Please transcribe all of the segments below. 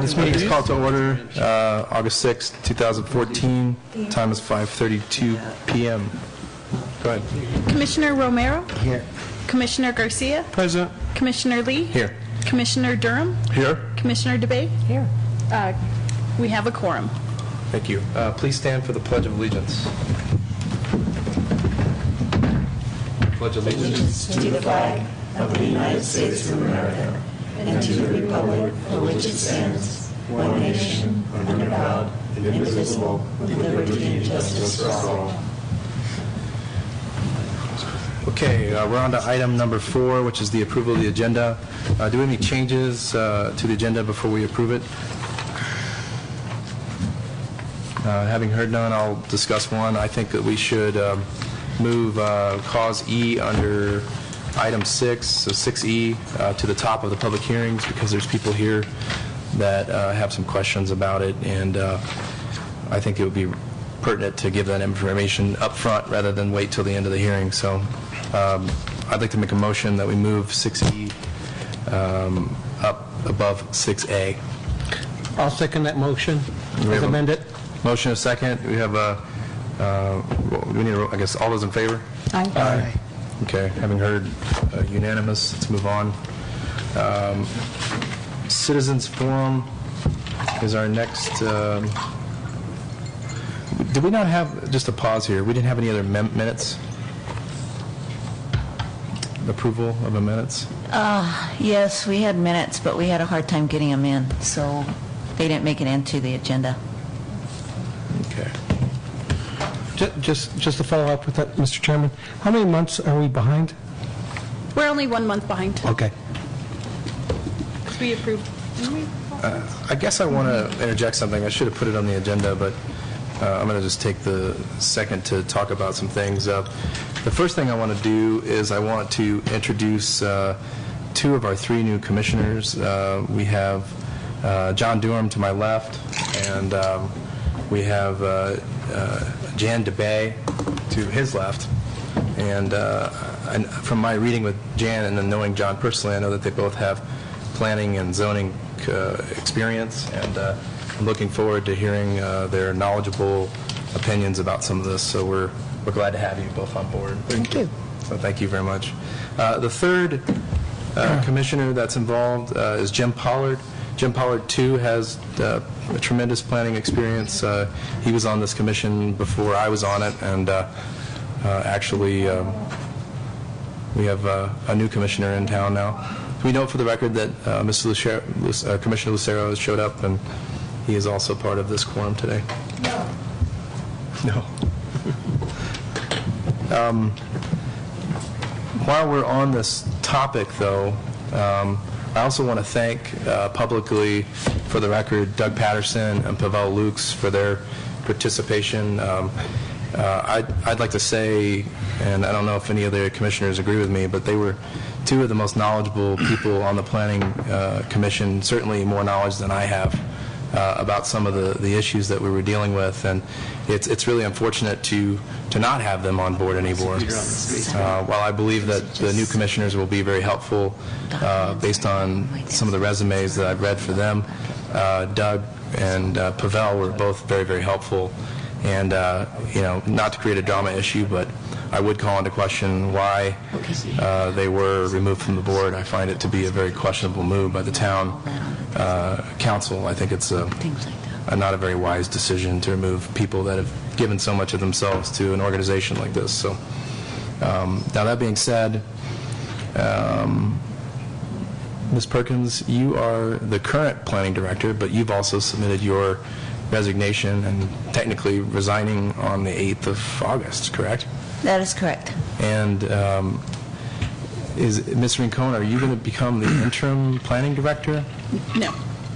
This meeting is called to order August 6, 2014. Time is 5:32 p.m. Go ahead. Commissioner Romero? Here. Commissioner Garcia? Present. Commissioner Lee? Here. Commissioner Durham? Here. Commissioner DeBay? Here. We have a quorum. Thank you. Please stand for the Pledge of Allegiance. Pledge of Allegiance To the flag of the United States of America and to the republic for which it stands, one nation, under God, indivisible, with liberty and justice for all. Okay, we're on to item number 4, which is the approval of the agenda. Do we have any changes to the agenda before we approve it? Having heard none, I'll discuss one. I think that we should move Cause E under item 6, so 6E, to the top of the public hearings because there's people here that have some questions about it, and I think it would be pertinent to give that information up front rather than wait till the end of the hearing. So I'd like to make a motion that we move 6E up above 6A. I'll second that motion as amended. Motion is second. We have we need I guess all those in favor? Aye. Okay, having heard unanimous, let's move on. Citizens Forum is our next. Did we not have, just a pause here, we didn't have any other minutes? Approval of the minutes? Yes, we had minutes, but we had a hard time getting them in, so they didn't make it into the agenda. Okay. Just to follow up with that, Mr. Chairman, how many months are we behind? We're only 1 month behind. Okay. We approved. I guess I want to interject something. I should have put it on the agenda, but I'm going to just take the second to talk about some things. The first thing I want to do is I want to introduce 2 of our 3 new commissioners. We have John Durham to my left, and we have Jan DeBay to his left. And from my reading with Jan and then knowing John personally, I know that they both have planning and zoning experience, and I'm looking forward to hearing their knowledgeable opinions about some of this. So we're glad to have you both on board. Thank you. So thank you very much. The third commissioner that's involved is Jim Pollard. Jim Pollard, too, has a tremendous planning experience. He was on this commission before I was on it, and actually we have a new commissioner in town now. We know for the record that Commissioner Lucero has showed up, and he is also part of this quorum today. No. While we're on this topic, though, I also want to thank publicly, for the record, Doug Patterson and Pavel Lukes for their participation. I'd like to say, and I don't know if any of the commissioners agree with me, but they were 2 of the most knowledgeable people on the Planning Commission, certainly more knowledge than I have about some of the issues that we were dealing with, and it's really unfortunate to not have them on board anymore. While I believe that the new commissioners will be very helpful based on some of the resumes that I've read for them, Doug and Pavel were both very, very helpful. And, not to create a drama issue, but I would call into question why they were removed from the board. I find it to be a very questionable move by the town council. I think it's not a very wise decision to remove people that have given so much of themselves to an organization like this. So, now that being said, Ms. Perkins, you are the current planning director, but you've also submitted your resignation and technically resigning on the 8th of August, correct? That is correct. And is Ms. Rincon, are you going to become the interim planning director? No.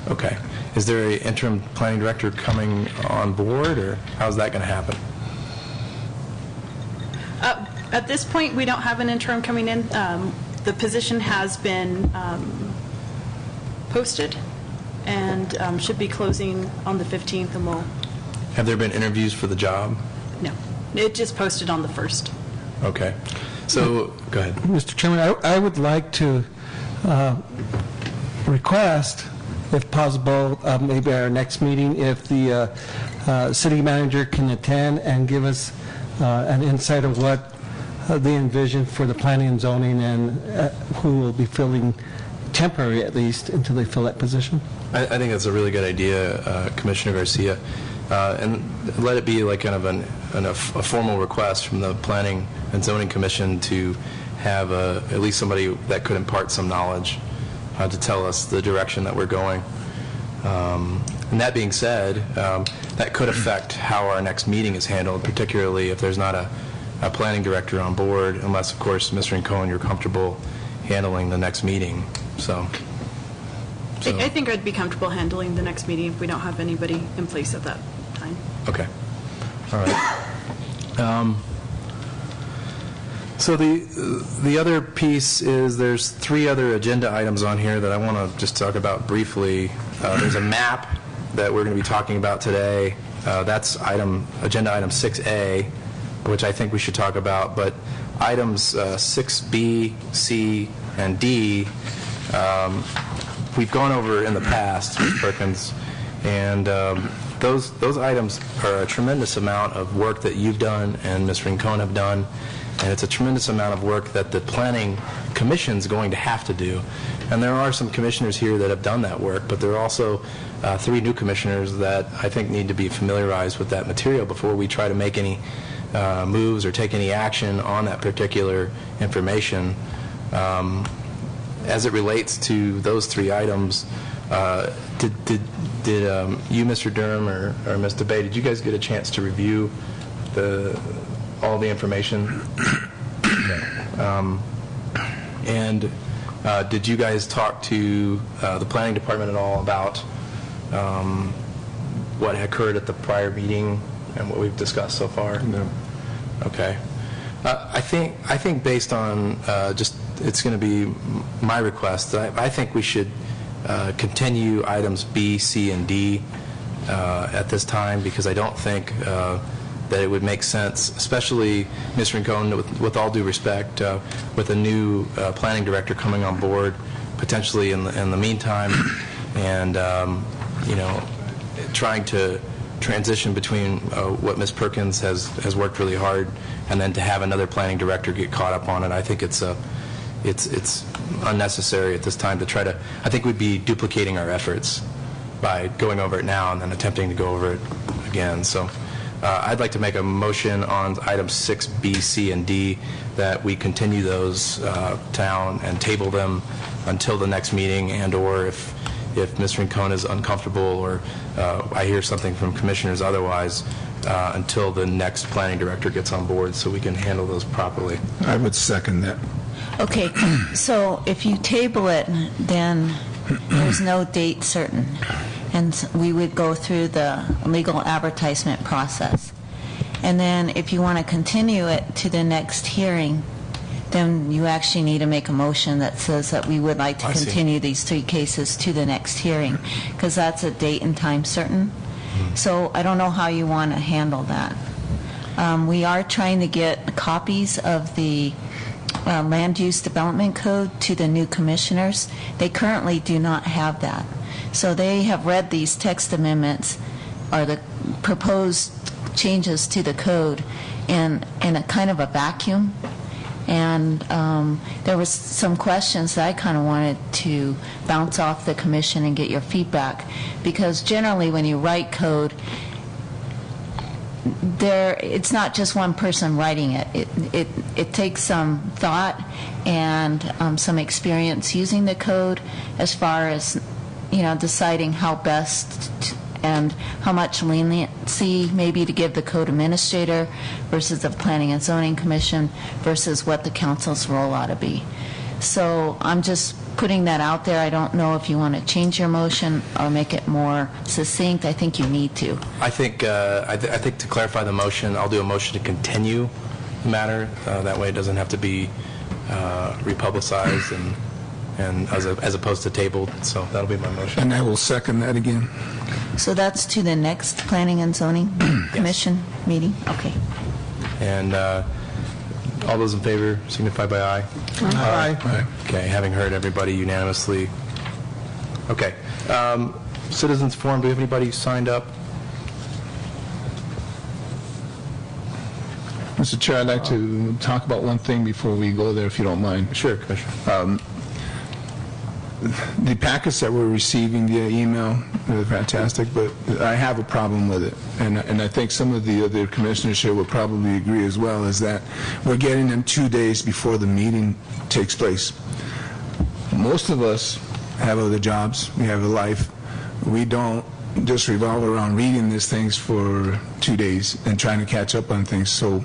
Okay. Is there an interim planning director coming on board, or how's that going to happen? At this point, we don't have an interim coming in. The position has been posted and should be closing on the 15th, and we'll... Have there been interviews for the job? No. It just posted on the 1st. Okay. So, go ahead. Mr. Chairman, I would like to request if possible, maybe our next meeting, if the city manager can attend and give us an insight of what they envision for the planning and zoning, and who will be filling, temporary at least, until they fill that position. I think that's a really good idea, Commissioner Garcia. And let it be like kind of a formal request from the Planning and Zoning Commission to have at least somebody that could impart some knowledge to tell us the direction that we're going. And that being said, that could affect how our next meeting is handled, particularly if there's not a planning director on board, unless, of course, Mr. Cohen, you're comfortable handling the next meeting. So. I think I'd be comfortable handling the next meeting if we don't have anybody in place at that time. Okay. All right. So the other piece is there's 3 other agenda items on here that I want to just talk about briefly. There's a map that we're going to be talking about today. That's agenda item 6A, which I think we should talk about. But items 6B, C, and D, we've gone over in the past, Ms. Perkins, and those items are a tremendous amount of work that you've done and Ms. Rincon have done, and it's a tremendous amount of work that the Planning Commission's going to have to do. And there are some commissioners here that have done that work, but there are also 3 new commissioners that I think need to be familiarized with that material before we try to make any moves or take any action on that particular information. As it relates to those 3 items, did you, Mr. Durham, or Ms. DeBay, did you guys get a chance to review all the information? And did you guys talk to the planning department at all about what occurred at the prior meeting and what we've discussed so far? No. Okay. I think based on just, it's going to be my request, I think we should continue items B, C, and D at this time, because I don't think that it would make sense, especially Ms. Rincon, with all due respect, with a new planning director coming on board potentially in the meantime, and trying to transition between what Ms. Perkins has worked really hard, and then to have another planning director get caught up on it. I think it's unnecessary at this time to try to. I think we'd be duplicating our efforts by going over it now and then attempting to go over it again. So I'd like to make a motion on items 6, B, C, and D that we continue those down and table them until the next meeting, and/or if Ms. Rincon is uncomfortable or I hear something from commissioners otherwise, until the next planning director gets on board so we can handle those properly. I would second that. Okay, so if you table it, then there's no date certain, and we would go through the legal advertisement process. And then if you want to continue it to the next hearing, then you actually need to make a motion that says that we would like to continue these 3 cases to the next hearing, because that's a date and time certain. So I don't know how you want to handle that. We are trying to get copies of the Land Use Development Code to the new commissioners. They currently do not have that. So they have read these text amendments or the proposed changes to the code in a kind of a vacuum. And there was some questions that I kind of wanted to bounce off the commission and get your feedback, because generally when you write code, it's not just one person writing it. It takes some thought and some experience using the code, as far as deciding how best and how much leniency maybe to give the code administrator versus the Planning and Zoning Commission versus what the council's role ought to be. So I'm just putting that out there. I don't know if you want to change your motion or make it more succinct. I think you need to. I think to clarify the motion, I'll do a motion to continue the matter. That way it doesn't have to be republicized and as opposed to tabled. So that'll be my motion. And I will second that again. So that's to the next Planning and Zoning Commission meeting? Okay. And all those in favor signify by aye. Aye. Okay, having heard everybody unanimously, Okay. Citizens Forum, do we have anybody signed up? Mr. Chair, I'd like to talk about one thing before we go there, if you don't mind. Sure, Commissioner. The packets that we're receiving via email are fantastic, but I have a problem with it. And I think some of the other commissioners here will probably agree as well, is that we're getting them 2 days before the meeting takes place. Most of us have other jobs, we have a life. We don't just revolve around reading these things for 2 days and trying to catch up on things. So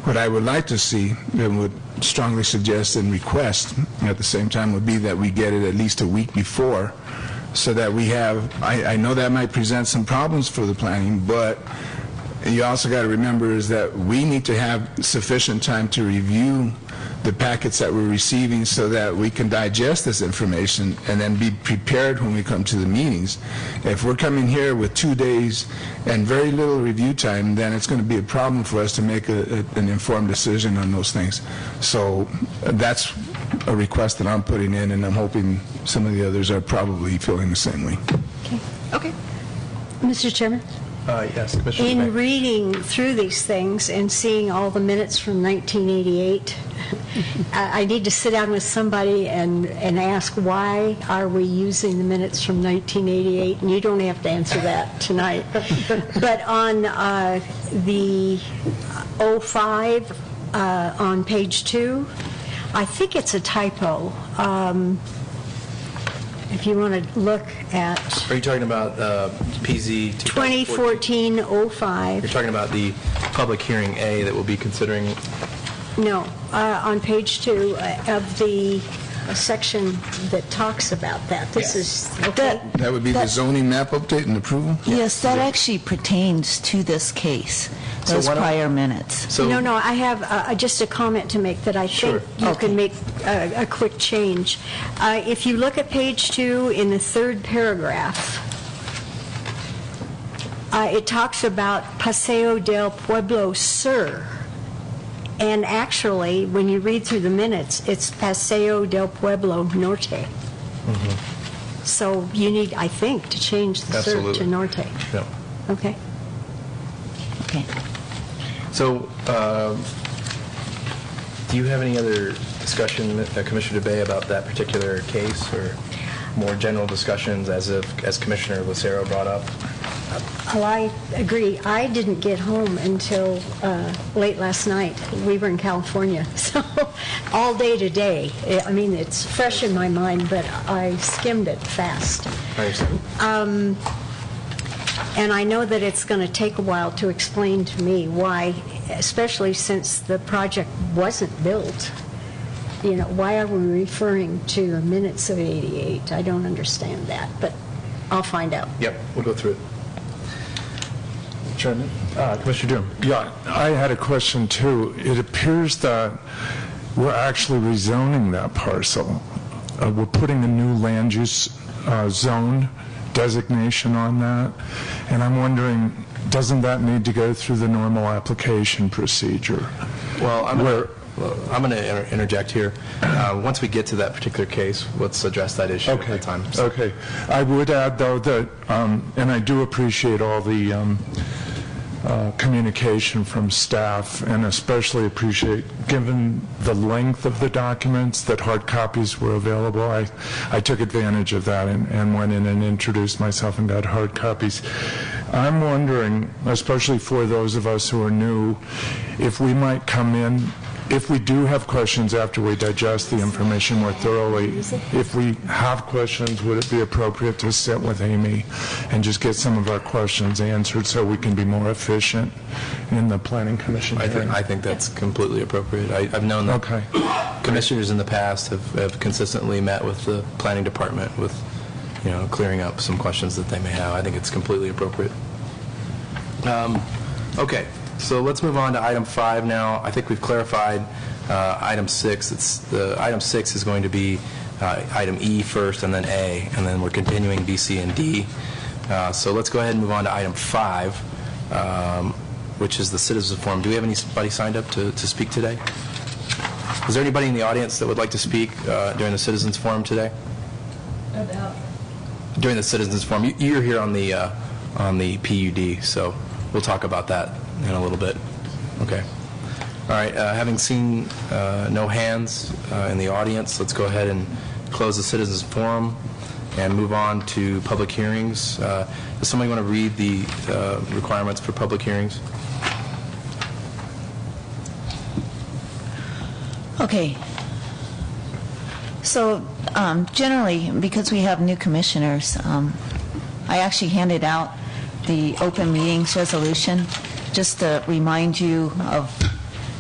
what I would like to see, and would strongly suggest and request at the same time, would be that we get it at least a week before, so that we have, I know that might present some problems for the planning, but you also got to remember is that we need to have sufficient time to review the packets that we're receiving so that we can digest this information and then be prepared when we come to the meetings. If we're coming here with 2 days and very little review time, then it's going to be a problem for us to make an informed decision on those things. So that's a request that I'm putting in, and I'm hoping some of the others are probably feeling the same way. Okay. Mr. Chairman? Yes, Commissioner In May. reading through these things and seeing all the minutes from 1988, I need to sit down with somebody and ask, why are we using the minutes from 1988? And you don't have to answer that tonight. But on the 05, on page 2, I think it's a typo. If you want to look at Are you talking about PZ 2014-05. You're talking about the public hearing A that we'll be considering. No, on page 2 of the section that talks about that. This is, okay? That would be the zoning map update and approval? Yes, that actually pertains to this case, So those why don't- prior minutes. So, No, I have just a comment to make that I think Sure. you Okay. can make a quick change. If you look at page 2 in the third paragraph, it talks about Paseo del Pueblo Sur. And actually, when you read through the minutes, it's Paseo del Pueblo Norte. So you need, I think, to change the Sur to Absolutely. Norte. yeah. Okay? Okay. So, do you have any other discussion, Commissioner DeBay, about that particular case, or more general discussions as Commissioner Lucero brought up? Well, I agree. I didn't get home until late last night. We were in California, so all day today. I mean, it's fresh in my mind, but I skimmed it fast. I understand. And I know that it's going to take a while to explain to me why, especially since the project wasn't built. You know, why are we referring to the minutes of 88? I don't understand that, but I'll find out. Yep, we'll go through it. Chairman? Commissioner Durham? Yeah, I had a question too. It appears that we're actually rezoning that parcel. We're putting a new land use zone designation on that, and I'm wondering, doesn't that need to go through the normal application procedure? Well, I'm going to interject here. Once we get to that particular case, let's address that issue at that time. So- Okay. I would add, though, that, and I do appreciate all the communication from staff, and especially appreciate, given the length of the documents, that hard copies were available. I took advantage of that and went in and introduced myself and got hard copies. I'm wondering, especially for those of us who are new, if we might come in, if we do have questions after we digest the information more thoroughly, if we have questions, would it be appropriate to sit with Amy and just get some of our questions answered so we can be more efficient in the Planning Commission hearing? I think that's completely appropriate. I've known that Okay. commissioners in the past have consistently met with the planning department with, clearing up some questions that they may have. I think it's completely appropriate. Okay, so let's move on to item 5 now. I think we've clarified item 6. Item 6 is going to be item E first, and then A, and then we're continuing B, C, and D. So let's go ahead and move on to item 5, which is the Citizens Forum. Do we have anybody signed up to speak today? Is there anybody in the audience that would like to speak during the Citizens Forum today? during the citizens forum. You're here on the PUD, so we'll talk about that in a little bit. Okay. All right. Having seen no hands in the audience, let's go ahead and close the citizens forum and move on to public hearings. Does somebody want to read the requirements for public hearings? Okay. So generally, because we have new commissioners, I actually handed out the open meetings resolution just to remind you of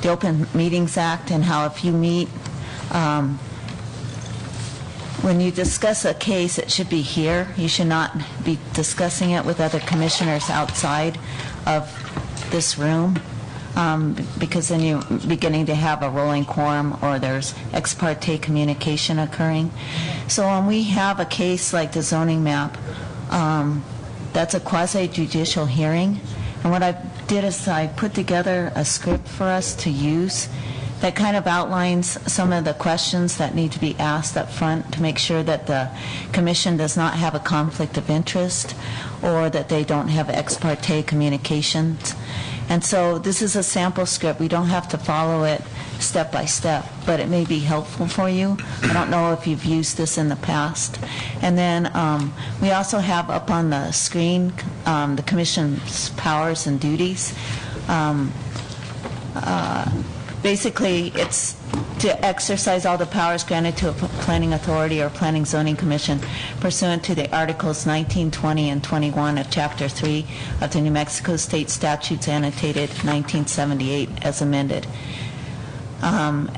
the Open Meetings Act and how if you meet, when you discuss a case, it should be here. You should not be discussing it with other commissioners outside of this room. Because then you're beginning to have a rolling quorum or there's ex parte communication occurring. So when we have a case like the zoning map, that's a quasi-judicial hearing. And what I did is I put together a script for us to use that kind of outlines some of the questions that need to be asked up front to make sure that the commission does not have a conflict of interest or that they don't have ex parte communications. And so this is a sample script. We don't have to follow it step by step, but it may be helpful for you. I don't know if you've used this in the past. And then we also have up on the screen the Commission's powers and duties. Basically, it's to exercise all the powers granted to a planning authority or planning zoning commission pursuant to the Articles 19, 20, and 21 of Chapter 3 of the New Mexico State Statutes annotated 1978 as amended,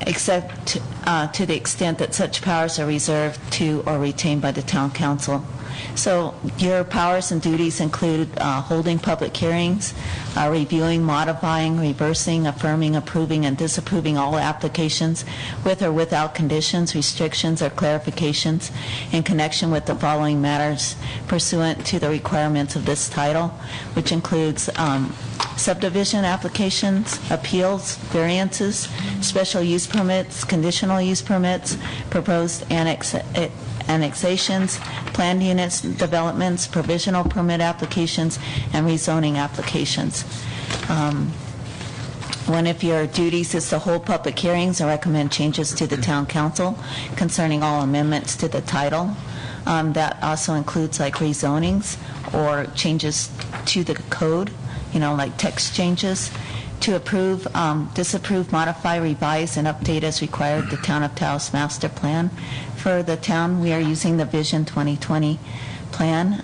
except to the extent that such powers are reserved to or retained by the town council. So your powers and duties include holding public hearings, reviewing, modifying, reversing, affirming, approving, and disapproving all applications with or without conditions, restrictions, or clarifications in connection with the following matters pursuant to the requirements of this title, which includes subdivision applications, appeals, variances, special use permits, conditional use permits, proposed annexations, planned units, developments, provisional permit applications, and rezoning applications. One of your duties is to hold public hearings and recommend changes to the town council concerning all amendments to the title. That also includes like rezonings or changes to the code, like text changes. To approve, disapprove, modify, revise, and update as required the Town of Taos Master Plan. For the town, we are using the Vision 2020 plan,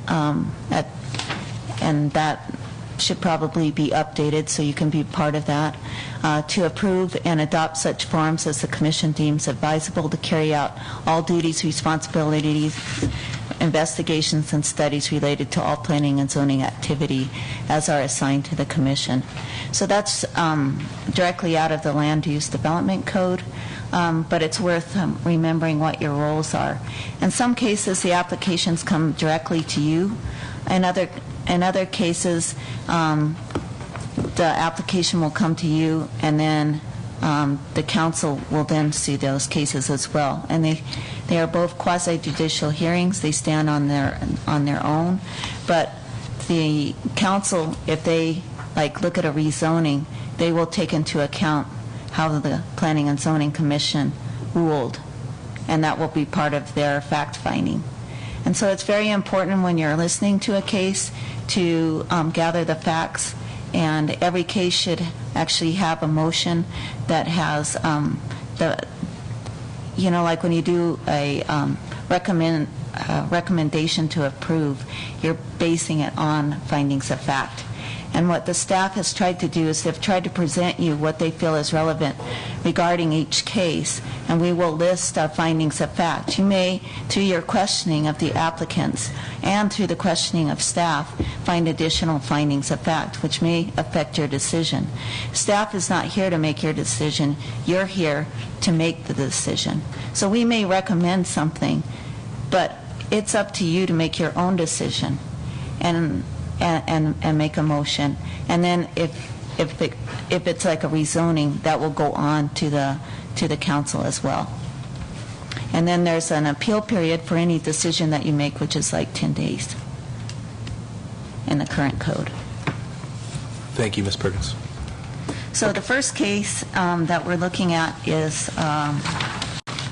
and that should probably be updated so you can be part of that. To approve and adopt such forms as the Commission deems advisable to carry out all duties, responsibilities, investigations, and studies related to all planning and zoning activity as are assigned to the Commission. So that's directly out of the Land Use Development Code, but it's worth remembering what your roles are. In some cases, the applications come directly to you. In other cases, the application will come to you, and then the council will then see those cases as well. And they are both quasi-judicial hearings. They stand on their own, but the council, if they look at a rezoning, they will take into account how the Planning and Zoning Commission ruled, and that will be part of their fact-finding. And so it's very important when you're listening to a case to gather the facts, and every case should actually have a motion that has like when you do a recommendation to approve, you're basing it on findings of fact. And what the staff has tried to do is they've tried to present you what they feel is relevant regarding each case, and we will list findings of fact. You may, through your questioning of the applicants and through the questioning of staff, find additional findings of fact, which may affect your decision. Staff is not here to make your decision. You're here to make the decision. So we may recommend something, but it's up to you to make your own decision and make a motion. And then if it's like a rezoning, that will go on to the council as well. And then there's an appeal period for any decision that you make, which is like 10 days in the current code. Thank you, Ms. Perkins. So the first case that we're looking at is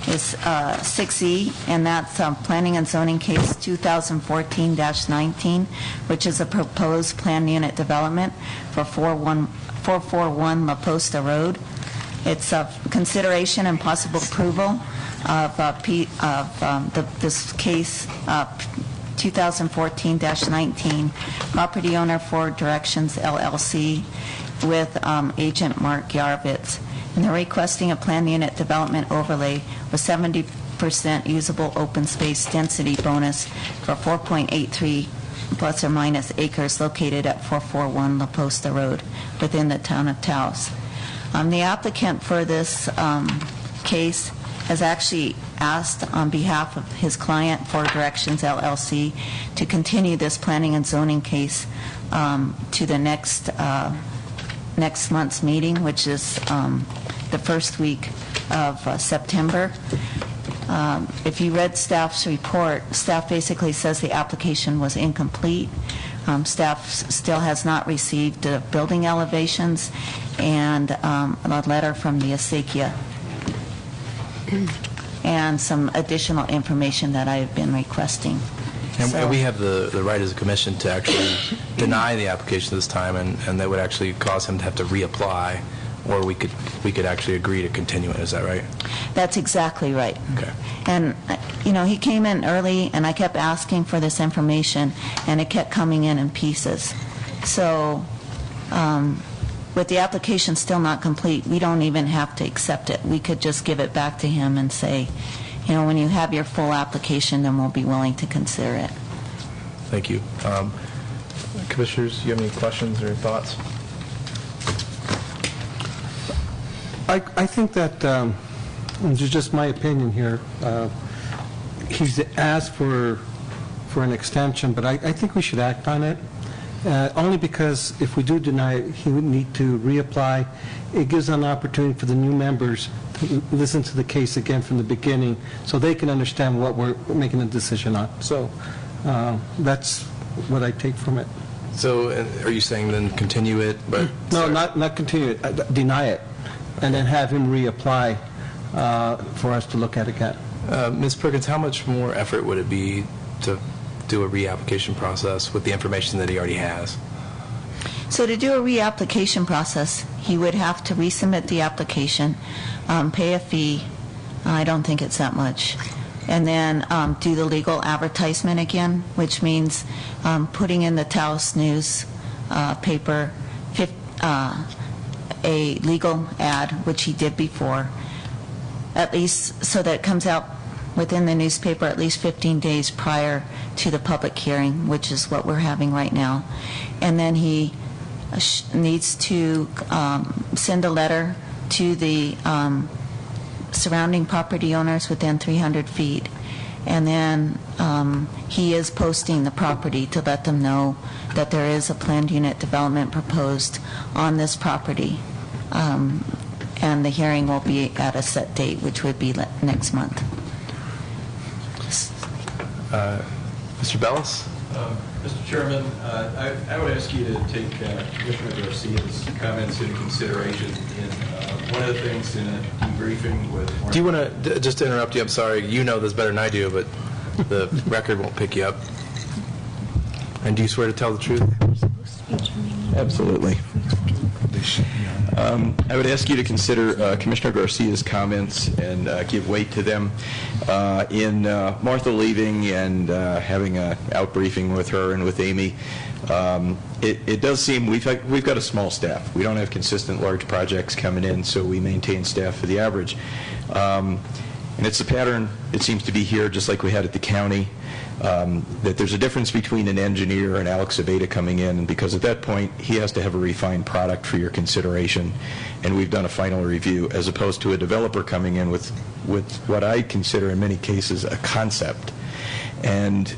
6E, and that's Planning and Zoning Case 2014-19, which is a proposed planned unit development for 441 La Posta Road. It's a consideration and possible approval of this case 2014-19, property owner for Directions LLC with agent Mark Yarovitz. And they're requesting a planned unit development overlay with 70% usable open space density bonus for 4.83 plus or minus acres located at 441 La Posta Road within the Town of Taos. The applicant for this case has actually asked on behalf of his client for Directions LLC to continue this planning and zoning case to the next month's meeting, which is the first week of September. If you read staff's report, staff basically says the application was incomplete. Staff still has not received building elevations and a letter from the acequia and some additional information that I have been requesting. And we have the right as a commission to actually deny the application this time, and that would actually cause him to have to reapply, or we could actually agree to continue it. Is that right? That's exactly right. Okay. And, he came in early, and I kept asking for this information, and it kept coming in pieces. So with the application still not complete, we don't even have to accept it. We could just give it back to him and say, when you have your full application, then we'll be willing to consider it. Thank you. Commissioners, do you have any questions or thoughts? I think that, this is just my opinion here, he's asked for an extension, but I think we should act on it, only because if we do deny it, he would need to reapply. It gives an opportunity for the new members to listen to the case again from the beginning so they can understand what we're making a decision on. So that's what I take from it. So are you saying then continue it? But No, not continue it, deny it, and then have him reapply for us to look at again. Ms. Perkins, how much more effort would it be to do a reapplication process with the information that he already has? So to do a reapplication process, he would have to resubmit the application, pay a fee, I don't think it's that much, and then do the legal advertisement again, which means putting in the Taos News paper a legal ad, which he did before, at least so that it comes out within the newspaper at least 15 days prior to the public hearing, which is what we're having right now. And then he needs to send a letter to the surrounding property owners within 300 feet. And then he is posting the property to let them know that there is a planned unit development proposed on this property. And the hearing will be at a set date, which would be next month. Mr. Bellis? Mr. Chairman, I would ask you to take Commissioner Garcia's comments into consideration in one of the things in a debriefing with... Do you want to, just to interrupt you, I'm sorry, you know this better than I do, but the record won't pick you up. And do you swear to tell the truth? Absolutely. I would ask you to consider Commissioner Garcia's comments and give weight to them. In Martha leaving and having an out-briefing with her and with Amy, it does seem we've got a small staff. We don't have consistent large projects coming in, so we maintain staff for the average. And it's a pattern, it seems to be here, just like we had at the county, that there's a difference between an engineer and Alex Aveda coming in, and because at that point he has to have a refined product for your consideration, and we've done a final review, as opposed to a developer coming in with what I consider in many cases a concept. And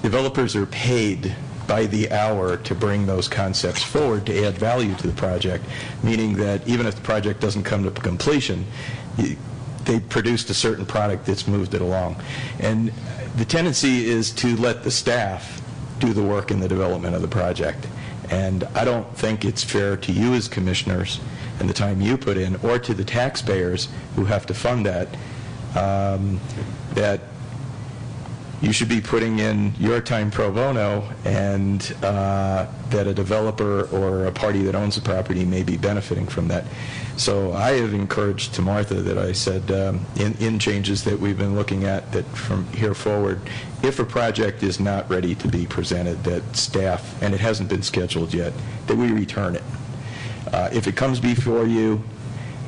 developers are paid by the hour to bring those concepts forward to add value to the project, meaning that even if the project doesn't come to completion, they produced a certain product that's moved it along. And the tendency is to let the staff do the work in the development of the project. And I don't think it's fair to you as commissioners and the time you put in, or to the taxpayers who have to fund that, that you should be putting in your time pro bono, and that a developer or a party that owns the property may be benefiting from that. So I have encouraged to Martha that I said in changes that we've been looking at, that from here forward, if a project is not ready to be presented, that staff, and it hasn't been scheduled yet, that we return it. If it comes before you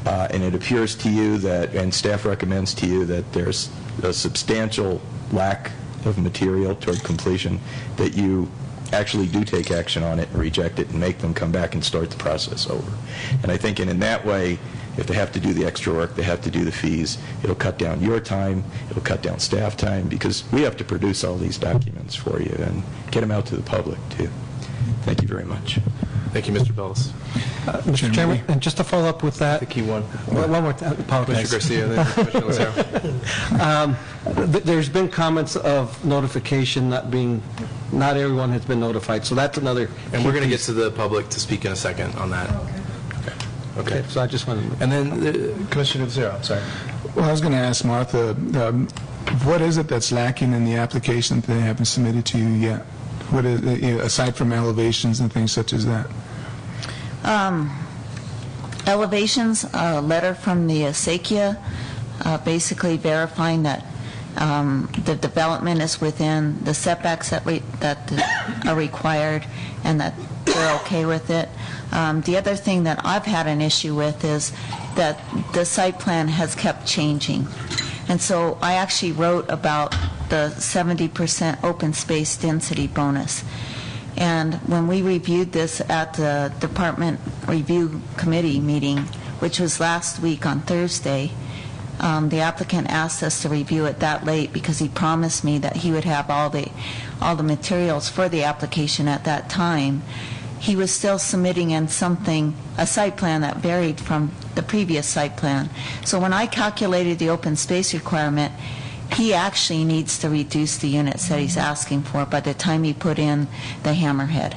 and it appears to you that, and staff recommends to you that there's a substantial lack of material toward completion, that you actually do take action on it and reject it and make them come back and start the process over. And I think in that way, if they have to do the extra work, they have to do the fees, it'll cut down your time, it'll cut down staff time, because we have to produce all these documents for you and get them out to the public, too. Thank you very much. Thank you, Mr. Bellis. Mr. Chairman, and just to follow up with that. The key one. One more time. Apologize. Commissioner Garcia, then Commissioner Lucero. There's been comments of notification not everyone has been notified, so that's another. And we're going to get to the public to speak in a second on that. Okay. So I just wanted to. And then Commissioner Lucero, I'm sorry. Well, I was going to ask Martha, what is it that's lacking in the application that they haven't submitted to you yet? What is, aside from elevations and things such as that? Elevations, a letter from the acequia, basically verifying that the development is within the setbacks that are required and that they're okay with it. The other thing that I've had an issue with is that the site plan has kept changing. And so I actually wrote about the 70% open space density bonus. And when we reviewed this at the Department Review Committee meeting, which was last week on Thursday, the applicant asked us to review it that late because he promised me that he would have all the materials for the application at that time. He was still submitting in a site plan that varied from the previous site plan. So when I calculated the open space requirement, he actually needs to reduce the units that he's asking for by the time he put in the hammerhead.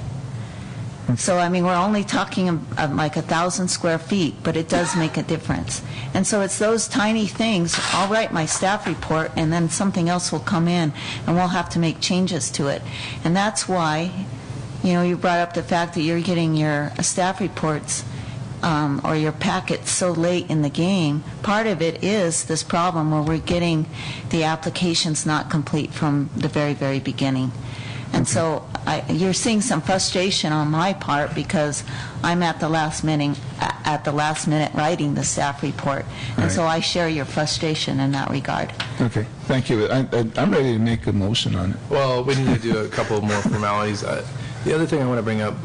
So, I mean, we're only talking like 1,000 square feet, but it does make a difference. And so it's those tiny things. I'll write my staff report, and then something else will come in, and we'll have to make changes to it. And that's why, you brought up the fact that you're getting your staff reports or your packets so late in the game. Part of it is this problem where we're getting the applications not complete from the very, very beginning. And so you're seeing some frustration on my part because I'm at the last minute writing the staff report. And so I share your frustration in that regard. Okay, thank you. I'm ready to make a motion on it. Well, we need to do a couple more formalities. The other thing I want to bring up,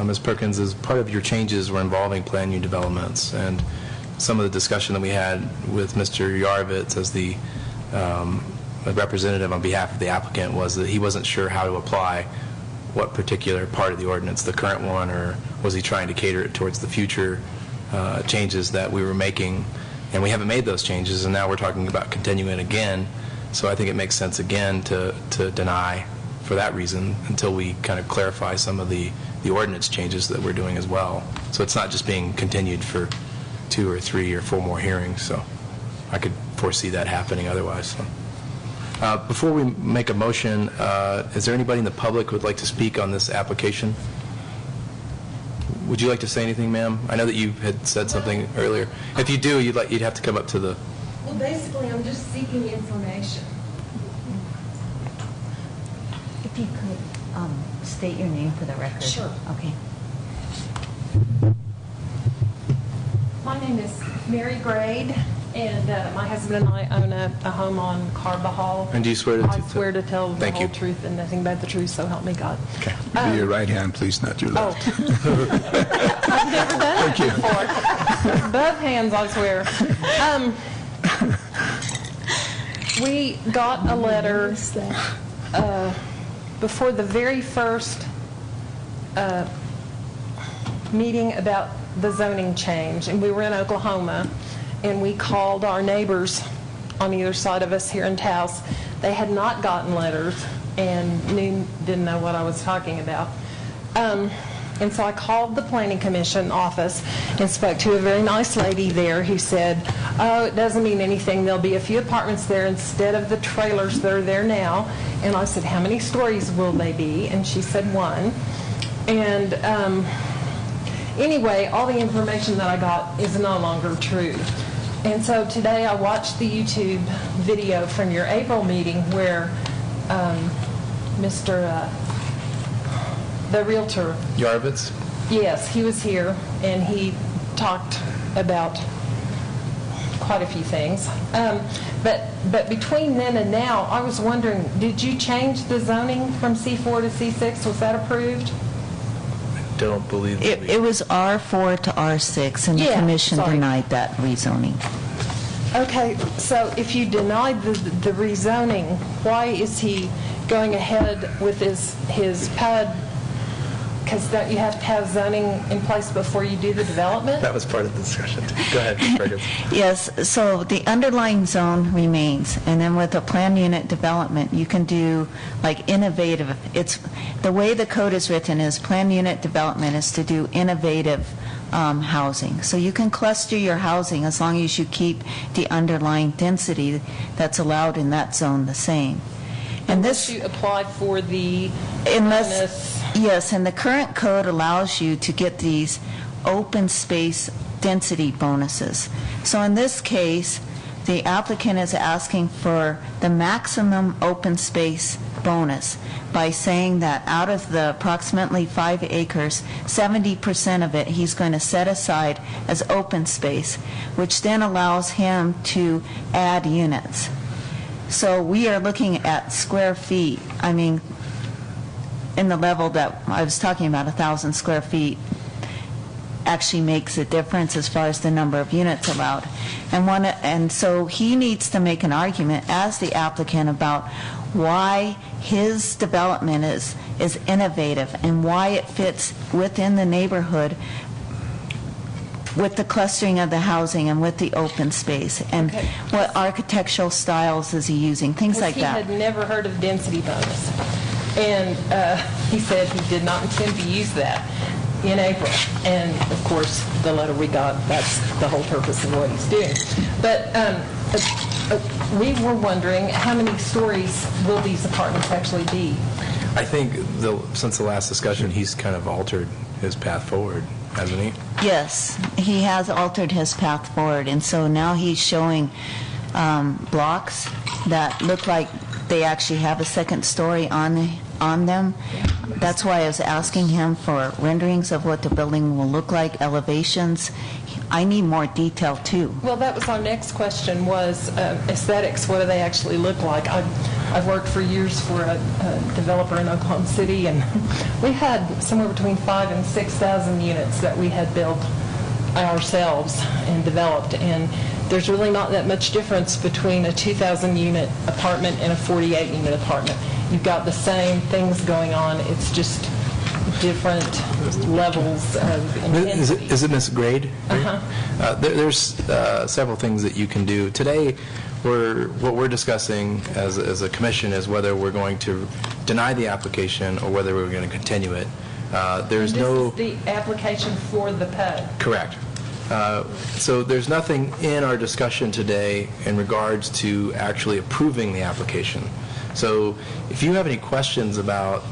Ms. Perkins, is part of your changes were involving plan new developments, and some of the discussion that we had with Mr. Yarovitz as the representative on behalf of the applicant was that he wasn't sure how to apply what particular part of the ordinance, the current one, or was he trying to cater it towards the future changes that we were making. And we haven't made those changes, and now we're talking about continuing again. So I think it makes sense again to deny for that reason until we kind of clarify some of the ordinance changes that we're doing as well. So it's not just being continued for 2 or 3 or 4 more hearings. So I could foresee that happening otherwise. So. Before we make a motion, is there anybody in the public who would like to speak on this application? Would you like to say anything, ma'am? I know that you had said something earlier. If you do, you'd have to come up to the... Well, basically, I'm just seeking information. If you could state your name for the record. Sure. Okay. My name is Mary Grade, and my husband and I own a home on Carbajal. And do you swear to... I swear to tell the whole truth and nothing but the truth, so help me God. Okay. Be your right hand, please, not your left. Oh. I've never done that before. Both hands, I swear. We got a letter before the very first meeting about the zoning change, and we were in Oklahoma, and we called our neighbors on either side of us here in Taos. They had not gotten letters and didn't know what I was talking about. And so I called the Planning Commission office and spoke to a very nice lady there who said, oh, it doesn't mean anything. There'll be a few apartments there instead of the trailers that are there now. And I said, how many stories will they be? And she said 1. And anyway, all the information that I got is no longer true. And so today I watched the YouTube video from your April meeting where the realtor, Yarvitz? yes, he was here and he talked about quite a few things. But between then and now, I was wondering, did you change the zoning from C4 to C6? Was that approved? Don't believe that It was R4 to R6, and the Yeah, commission sorry. denied that rezoning. Okay, so if you denied the rezoning, why is he going ahead with his PUD? Because don't you have to have zoning in place before you do the development? That was part of the discussion. Go ahead, Ms. Reagan. Yes, so the underlying zone remains, and then with a planned unit development, you can do like innovative. It's the way the code is written is planned unit development is to do innovative housing. So you can cluster your housing as long as you keep the underlying density that's allowed in that zone the same. And Unless you apply for the bonus. Yes, and the current code allows you to get these open space density bonuses. So in this case, the applicant is asking for the maximum open space bonus by saying that out of the approximately 5 acres, 70% of it he's going to set aside as open space, which then allows him to add units. So we are looking at square feet. I mean, in the level that I was talking about, 1,000 square feet actually makes a difference as far as the number of units allowed. And so he needs to make an argument as the applicant about why his development is innovative and why it fits within the neighborhood with the clustering of the housing and with the open space, and Okay. what architectural styles is he using, things like that. He had never heard of density bonus. And he said he did not intend to use that in April. And of course, the letter we got, that's the whole purpose of what he's doing. But we were wondering, how many stories will these apartments actually be? I think since the last discussion, he's kind of altered his path forward, hasn't he? Yes, he has altered his path forward, and so now he's showing blocks that look like they actually have a second story on them. That's why I was asking him for renderings of what the building will look like, elevations. I need more detail, too. Well, that was our next question, was aesthetics. What do they actually look like? I've worked for years for a developer in Oklahoma City, and we had somewhere between 5,000 and 6,000 units that we had built ourselves and developed. And there's really not that much difference between a 2,000-unit apartment and a 48-unit apartment. You've got the same things going on. It's just different levels of intensity. Is it Ms. Grade? There's several things that you can do. Today, what we're discussing as a commission is whether we're going to deny the application or whether we're going to continue it. There's no... This is the application for the PUD. Correct. So there's nothing in our discussion today in regards to actually approving the application. So if you have any questions about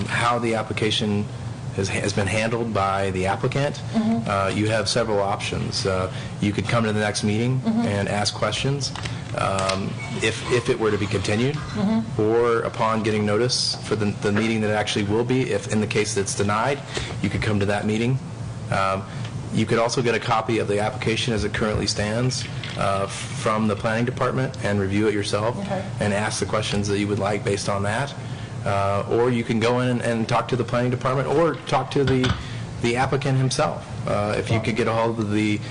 how the application has been handled by the applicant, you have several options. You could come to the next meeting and ask questions if it were to be continued, or upon getting notice for the meeting that it actually will be. If in the case that's denied, you could come to that meeting. You could also get a copy of the application as it currently stands from the planning department and review it yourself and ask the questions that you would like based on that. Or you can go in and talk to the planning department or talk to the applicant himself. If you could get a hold of Mr.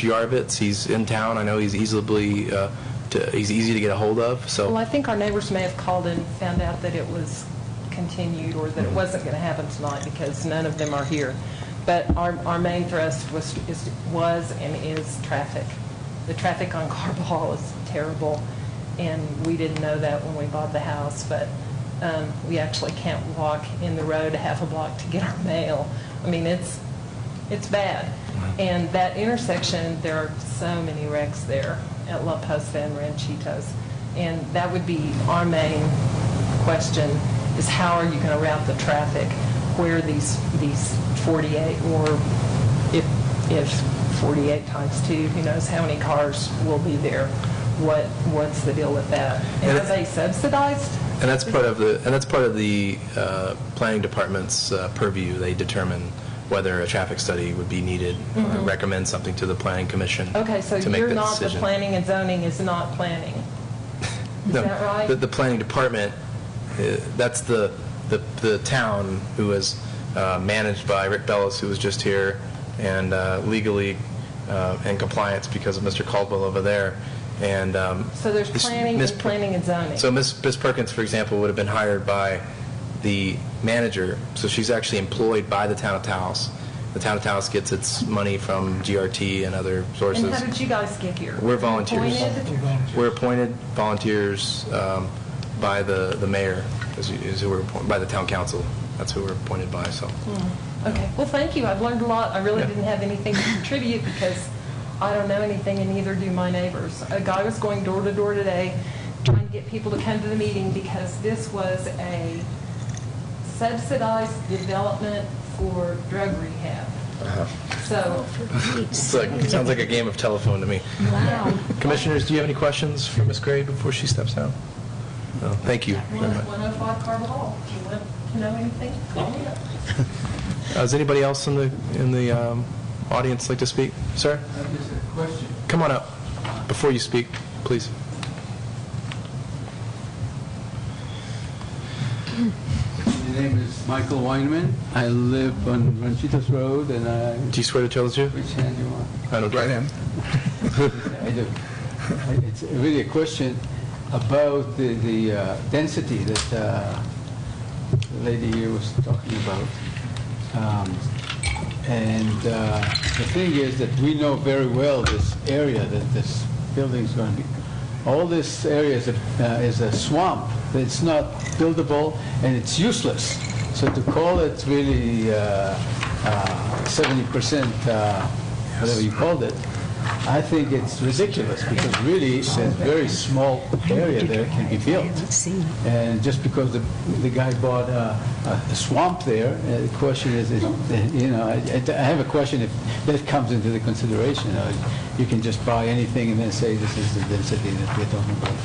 Yarvitz, he's in town. I know he's easy to get a hold of. So Well, I think our neighbors may have called and found out that it was continued or that it wasn't going to happen tonight because none of them are here. But our main thrust was and is traffic. The traffic on Carbajal is terrible, and we didn't know that when we bought the house, but we actually can't walk in the road half a block to get our mail. I mean, it's bad. And that intersection, there are so many wrecks there at La Posta and Ranchitos. And that would be our main question, is how are you going to route the traffic where these 48, or if 48 times 2, who knows how many cars will be there? What's the deal with that? And are they subsidized? And that's part of the planning department's purview. They determine whether a traffic study would be needed or recommend something to the planning commission. Okay, so to make you're that not, decision. the planning and zoning is not planning. Is No, that right? the planning department, that's the town who is managed by Rick Bellis, who was just here, and legally in compliance because of Mr. Caldwell over there. And So there's planning and planning and zoning. So Ms. Perkins, for example, would have been hired by the manager, so she's actually employed by the Town of Taos. The Town of Taos gets its money from GRT and other sources. And how did you guys get here? We're volunteers. Appointed? We're appointed volunteers by the mayor, is who we're appointed, by the town council. That's who we're appointed by. So. Okay. Well, thank you. I've learned a lot. I really Yeah. didn't have anything to contribute because I don't know anything, and neither do my neighbors. A guy was going door to door today trying to get people to come to the meeting because this was a subsidized development for drug rehab. So, Sounds like a game of telephone to me. wow. Commissioners, do you have any questions for Ms. Gray before she steps out? No, thank you very much. 105 Carbajal. If you want to know anything, call me up. Does anybody else in the audience like to speak? Sir? Just a question. Come on up before you speak, please. My name is Michael Weinman. I live on Ranchitos Road, and Do you swear to tell the truth? which hand you want? I don't. Right hand. I do. It's really a question about the density that the lady here was talking about. The thing is that we know very well this area that this building is going to be. All this area is a swamp. It's not buildable and it's useless. So to call it really 70%, whatever you called it, I think it's ridiculous because really a very small area there can be built. And just because the guy bought a swamp there, the question is, I have a question if that comes into the consideration. You can just buy anything and then say this is the density that we're talking about.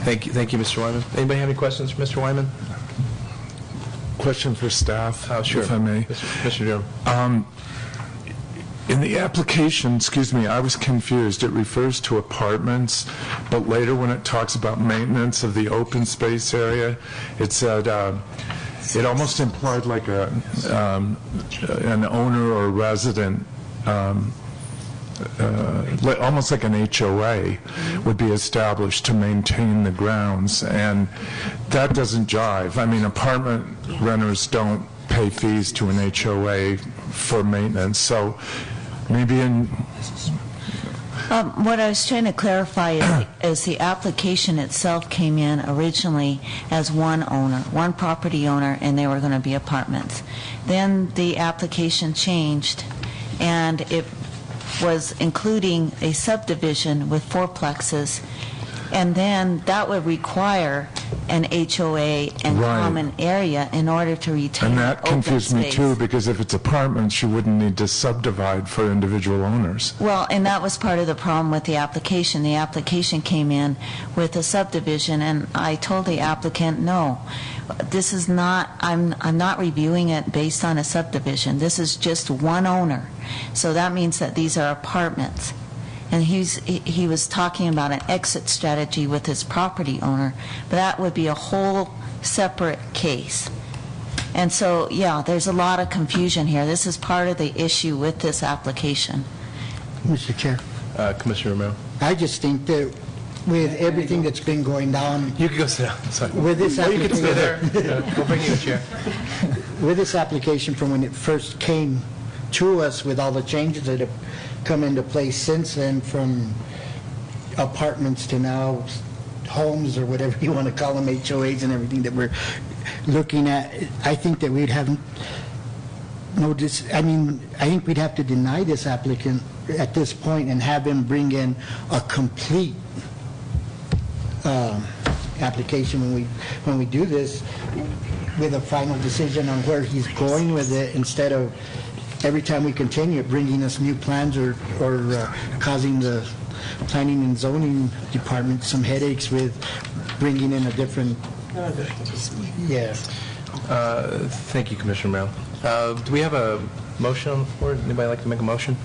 Thank you, Mr. Wyman. Anybody have any questions for Mr. Wyman? Question for staff, Sure. if I may. Mr. Durham. In the application, I was confused. It refers to apartments, but later when it talks about maintenance of the open space area, it said, it almost implied like an owner or resident, almost like an HOA would be established to maintain the grounds, and that doesn't jive. I mean, apartment renters don't pay fees to an HOA for maintenance, so maybe in... What I was trying to clarify is the application itself came in originally as one owner, one property owner, and they were going to be apartments. Then the application changed, and it was including a subdivision with fourplexes, and then that would require an HOA and Right. common area in order to retain And that open confused me space. too, because if it's apartments, you wouldn't need to subdivide for individual owners. Well, and that was part of the problem with the application. The application came in with a subdivision, and I told the applicant, no, this is not, I'm not reviewing it based on a subdivision. This is just one owner. So that means that these are apartments. And he was talking about an exit strategy with his property owner, but that would be a whole separate case. And so, yeah, there's a lot of confusion here. This is part of the issue with this application. Mr. Chair, Commissioner Romero. I just think that with everything that's been going down, You can go sit down. Sorry. with this Well, you can stay application, there. We'll bring you a chair. with this application from when it first came to us with all the changes that have come into place since then, from apartments to now homes or whatever you want to call them, HOAs and everything that we're looking at. I think that we'd have I think we'd have to deny this applicant at this point and have him bring in a complete application when we do this, with a final decision on where he's going with it, instead of every time we continue bringing us new plans or causing the planning and zoning department some headaches with bringing in a different. Yeah. Thank you, Commissioner Merrill. Do we have a motion on the floor? Anybody like to make a motion?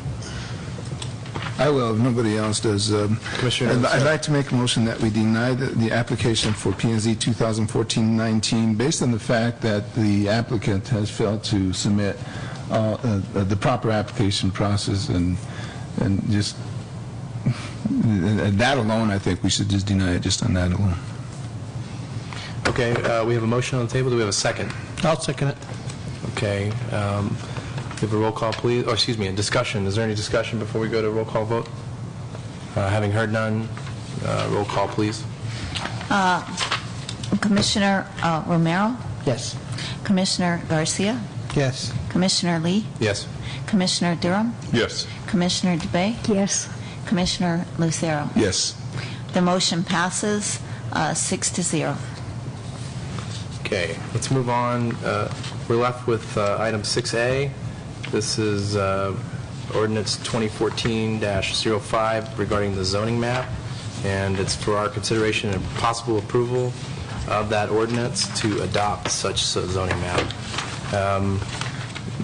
I will, if nobody else does. Commissioner, I'd like to make a motion that we deny the application for P&Z 2014-19 based on the fact that the applicant has failed to submit the proper application process, and just that alone, I think we should just deny it just on that alone. Okay, we have a motion on the table. Do we have a second? I'll second it. Okay. We have a roll call, please. Or, excuse me, a discussion. Is there any discussion before we go to roll call vote? Having heard none, roll call, please. Commissioner Romero? Yes. Commissioner Garcia? Yes. Commissioner Lee? Yes. Commissioner Durham? Yes. Commissioner DeBay? Yes. Commissioner Lucero? Yes. The motion passes 6-0. Okay, let's move on. We're left with item 6A. This is Ordinance 2014-05 regarding the zoning map, and it's for our consideration and possible approval of that ordinance to adopt such zoning map.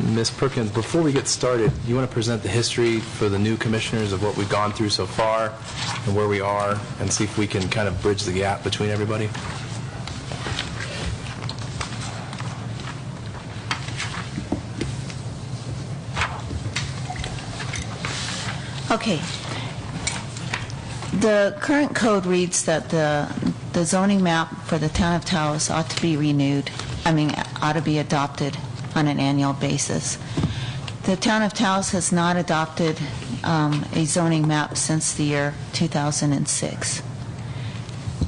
Ms. Perkins, before we get started, you want to present the history for the new commissioners of what we've gone through so far and where we are, and see if we can kind of bridge the gap between everybody? Okay. The current code reads that the zoning map for the Town of Taos ought to be ought to be adopted on an annual basis. The Town of Taos has not adopted a zoning map since the year 2006.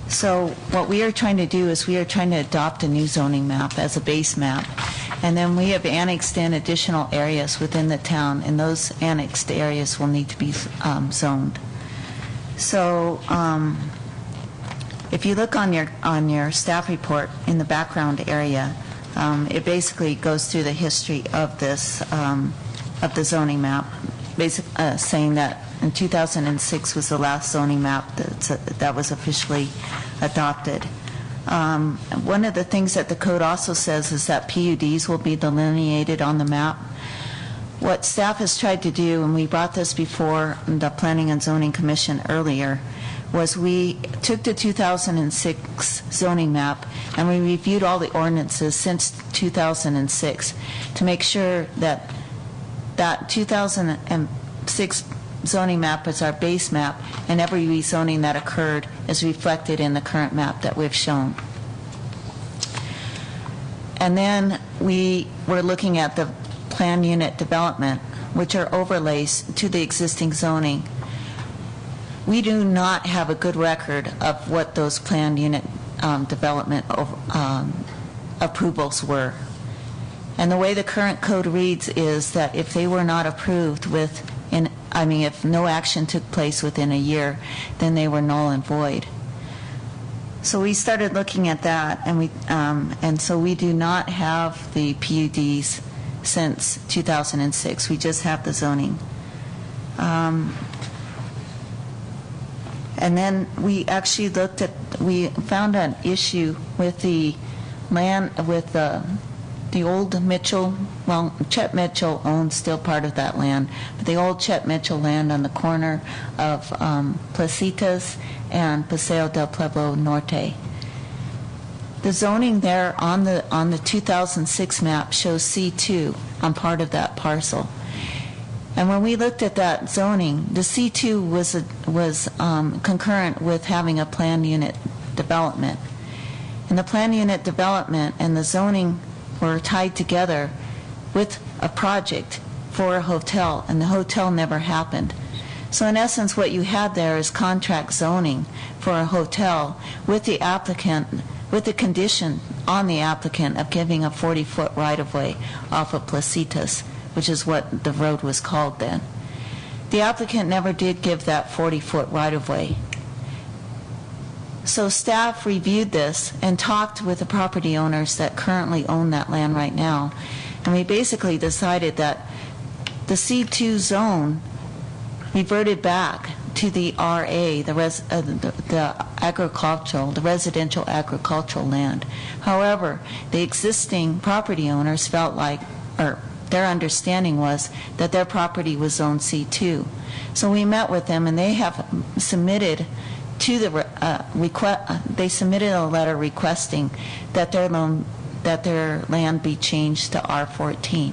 So what we are trying to do is we are trying to adopt a new zoning map as a base map, and then we have annexed in additional areas within the town, and those annexed areas will need to be zoned. So if you look on your staff report in the background area, it basically goes through the history of this of the zoning map, saying that in 2006 was the last zoning map that was officially adopted. One of the things that the code also says is that PUDs will be delineated on the map. What staff has tried to do, and we brought this before the Planning and Zoning Commission earlier, was we took the 2006 zoning map and we reviewed all the ordinances since 2006 to make sure that that 2006 zoning map is our base map, and every rezoning that occurred is reflected in the current map that we've shown. And then we were looking at the plan unit development, which are overlays to the existing zoning. We do not have a good record of what those planned unit development approvals were. And the way the current code reads is that if they were not approved if no action took place within a year, then they were null and void. So we started looking at that, and so we do not have the PUDs since 2006. We just have the zoning. And then we actually we found an issue with the land, with the old Mitchell, well, Chet Mitchell owns still part of that land, but the old Chet Mitchell land on the corner of Placitas and Paseo del Pueblo Norte. The zoning there on the 2006 map shows C2 on part of that parcel. And when we looked at that zoning, the C2 was concurrent with having a planned unit development. And the planned unit development and the zoning were tied together with a project for a hotel, and the hotel never happened. So in essence, what you had there is contract zoning for a hotel with the applicant, with the condition on the applicant of giving a 40-foot right-of-way off of Placitas, which is what the road was called then. The applicant never did give that 40-foot right-of-way. So staff reviewed this and talked with the property owners that currently own that land right now, and we basically decided that the C2 zone reverted back to the RA, the agricultural, the residential agricultural land. However, the existing property owners felt like, or their understanding was that their property was zone C2. So we met with them, and they have submitted to the they submitted a letter requesting that their land be changed to R14.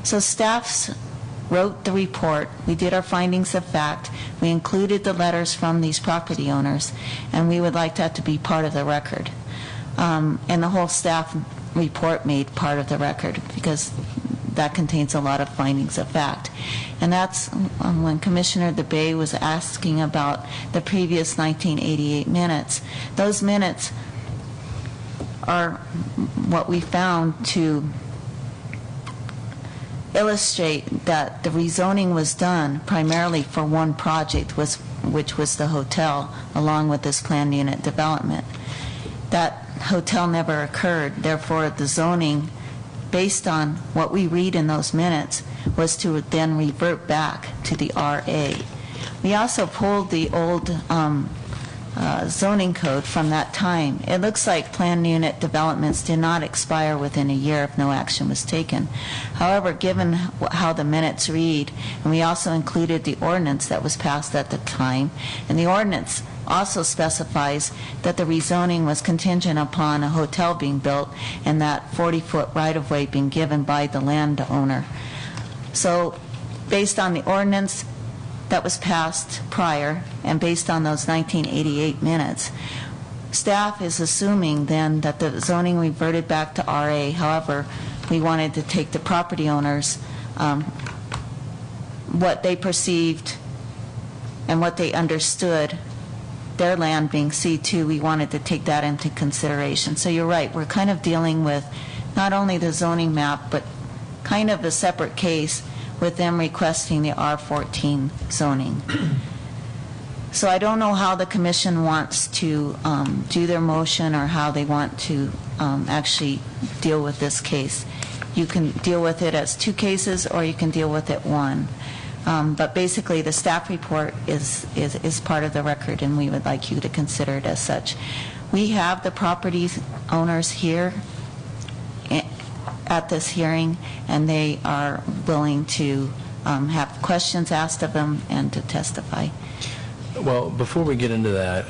So staffs wrote the report. We did our findings of fact. We included the letters from these property owners, and we would like that to be part of the record. And the whole staff report made part of the record because that contains a lot of findings of fact. And that's when Commissioner DeBay was asking about the previous 1988 minutes. Those minutes are what we found to illustrate that the rezoning was done primarily for one project, which was the hotel, along with this planned unit development. That hotel never occurred, therefore the zoning, based on what we read in those minutes, was to then revert back to the RA. We also pulled the old zoning code from that time. It looks like planned unit developments did not expire within a year if no action was taken. However, given how the minutes read, and we also included the ordinance that was passed at the time, and the ordinance also specifies that the rezoning was contingent upon a hotel being built and that 40-foot right-of-way being given by the landowner. So based on the ordinance that was passed prior and based on those 1988 minutes, staff is assuming then that the zoning reverted back to RA. However, we wanted to take the property owners, what they perceived and what they understood, their land being C2, we wanted to take that into consideration. So you're right, we're kind of dealing with not only the zoning map, but kind of a separate case with them requesting the R14 zoning. So I don't know how the commission wants to do their motion or how they want to actually deal with this case. You can deal with it as two cases or you can deal with it one. But basically the staff report is part of the record and we would like you to consider it as such. We have the property owners here at this hearing, and they are willing to have questions asked of them and to testify. Well, before we get into that,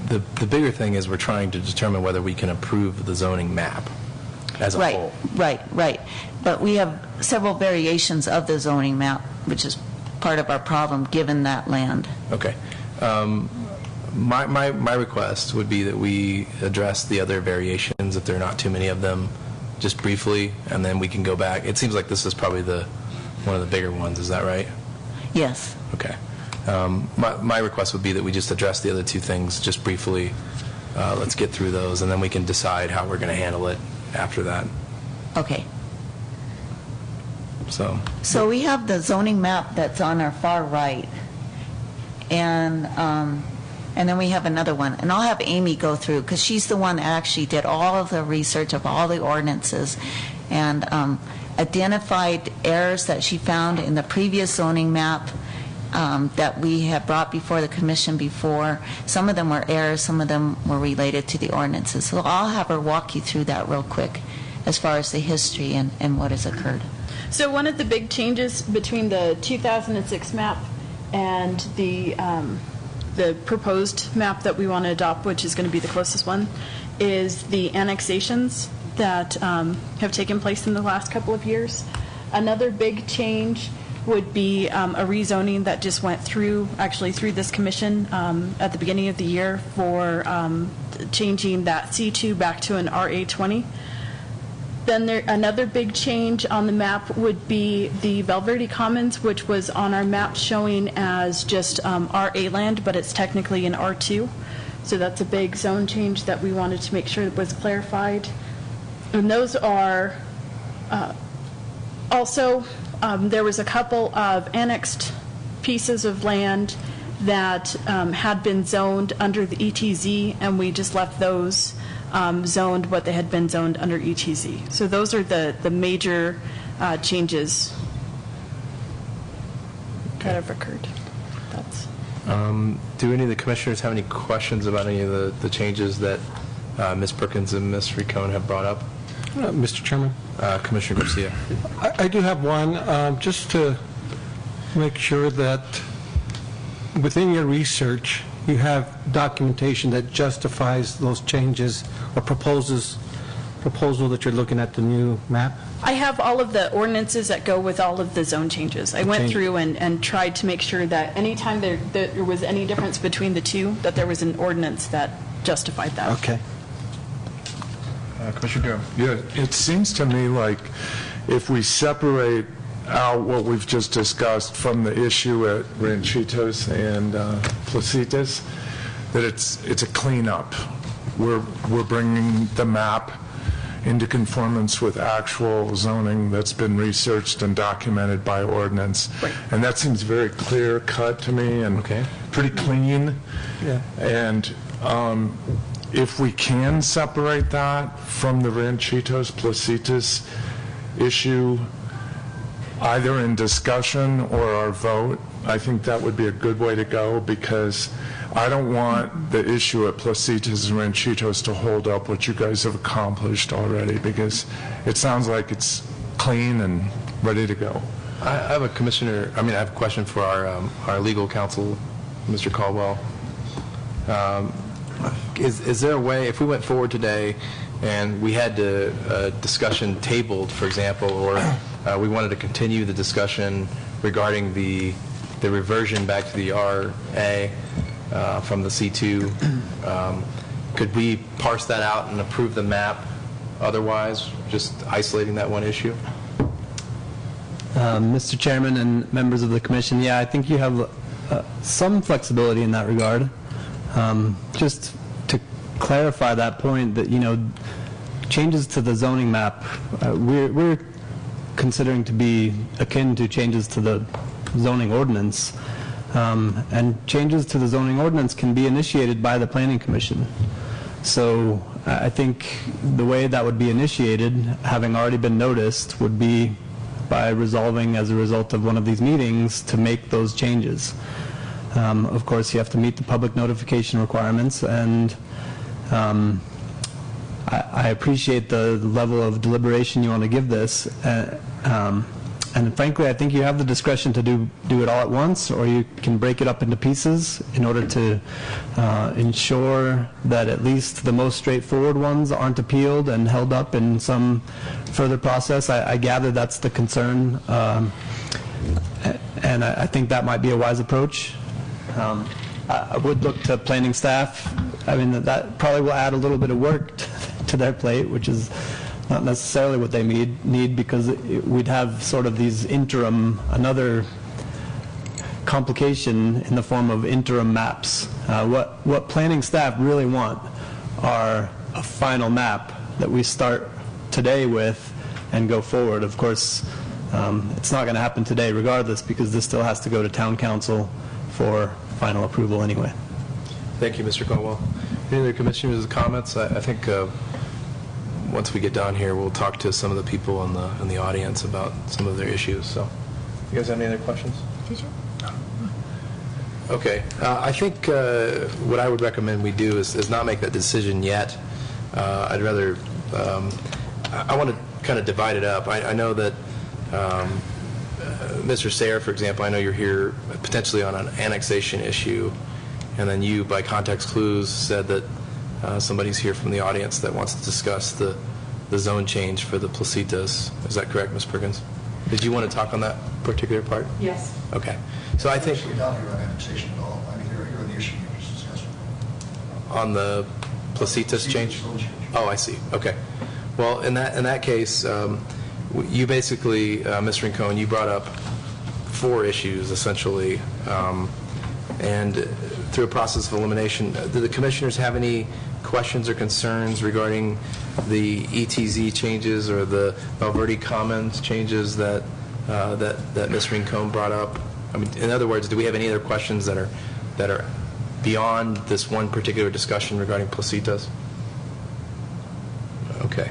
the bigger thing is we're trying to determine whether we can approve the zoning map as a whole. Right. But we have several variations of the zoning map, which is part of our problem given that land. Okay. My request would be that we address the other variations, if there are not too many of them, just briefly, and then we can go back. It seems like this is probably one of the bigger ones. Is that right? Yes. Okay. My request would be that we just address the other two things just briefly. Let's get through those, and then we can decide how we're going to handle it after that. Okay. So we have the zoning map that's on our far right, and then we have another one. And I'll have Amy go through, because she's the one that actually did all of the research of all the ordinances and identified errors that she found in the previous zoning map that we had brought before the commission before. Some of them were errors, some of them were related to the ordinances. So I'll have her walk you through that real quick as far as the history and what has occurred. So one of the big changes between the 2006 map and the proposed map that we want to adopt, which is going to be the closest one, is the annexations that have taken place in the last couple of years. Another big change would be a rezoning that just went through this commission at the beginning of the year for changing that C2 back to an RA20. Then another big change on the map would be the Valverde Commons, which was on our map showing as just RA land, but it's technically an R2. So that's a big zone change that we wanted to make sure was clarified. And those are also, there was a couple of annexed pieces of land that had been zoned under the ETZ, and we just left those zoned what they had been zoned under ETZ. So those are the major changes that have occurred. That's. Do any of the commissioners have any questions about any of the changes that Ms. Perkins and Ms. Ricone have brought up? Mr. Chairman? Commissioner Garcia. I do have one, just to make sure that within your research, you have documentation that justifies those changes or proposal that you're looking at the new map? I have all of the ordinances that go with all of the zone changes. I went through and tried to make sure that anytime there was any difference between the two, that there was an ordinance that justified that. Okay. Commissioner Durham. Yeah, it seems to me like if we separate out what we've just discussed from the issue at Ranchitos and Placitas, that it's a cleanup. We're bringing the map into conformance with actual zoning that's been researched and documented by ordinance. Right. And that seems very clear cut to me and pretty clean. Yeah. And if we can separate that from the Ranchitos Placitas issue, either in discussion or our vote, I think that would be a good way to go, because I don't want the issue at Placitas and Ranchitos to hold up what you guys have accomplished already, because it sounds like it's clean and ready to go. I have a question for our legal counsel, Mr. Caldwell. Is there a way, if we went forward today and we had a discussion tabled, for example, or we wanted to continue the discussion regarding the reversion back to the RA from the C2, could we parse that out and approve the map otherwise, just isolating that one issue? Mr. Chairman and members of the commission, yeah, I think you have some flexibility in that regard. Just to clarify that point, that, changes to the zoning map, we're considering to be akin to changes to the zoning ordinance. And changes to the zoning ordinance can be initiated by the Planning Commission. So I think the way that would be initiated, having already been noticed, would be by resolving as a result of one of these meetings to make those changes. Of course, you have to meet the public notification requirements, and I appreciate the level of deliberation you want to give this. And frankly, I think you have the discretion to do it all at once, or you can break it up into pieces in order to ensure that at least the most straightforward ones aren't appealed and held up in some further process. I gather that's the concern, and I think that might be a wise approach. I would look to planning staff. I mean, that probably will add a little bit of work to their plate, which is not necessarily what they need, because we'd have sort of these another complication in the form of interim maps. What planning staff really want are a final map that we start today with and go forward. Of course, it's not going to happen today regardless, because this still has to go to town council for final approval anyway. Thank you, Mr. Caldwell. Any other commissioners' comments? I think once we get down here, we'll talk to some of the people in the audience about some of their issues. So, you guys have any other questions? Did you? Okay. I think what I would recommend we do is not make that decision yet. I'd rather, I want to kind of divide it up. I know that Mr. Sayre, for example, I know you're here potentially on an annexation issue, and then you, by context clues, said that somebody's here from the audience that wants to discuss the zone change for the Placitas. Is that correct, Ms. Perkins? Did you want to talk on that particular part? Yes. Okay. So I think... Actually, not here on annexation at all. I mean, here on the issue you just discussed. On the Placitas change? Oh, I see. Okay. Well, in that case, you basically, Mr. Rincon, you brought up 4 issues, essentially, and through a process of elimination, do the commissioners have any questions or concerns regarding the ETZ changes or the Valverde Commons changes that Ms. Rincon brought up? I mean, in other words, do we have any other questions that are beyond this one particular discussion regarding Placitas? Okay.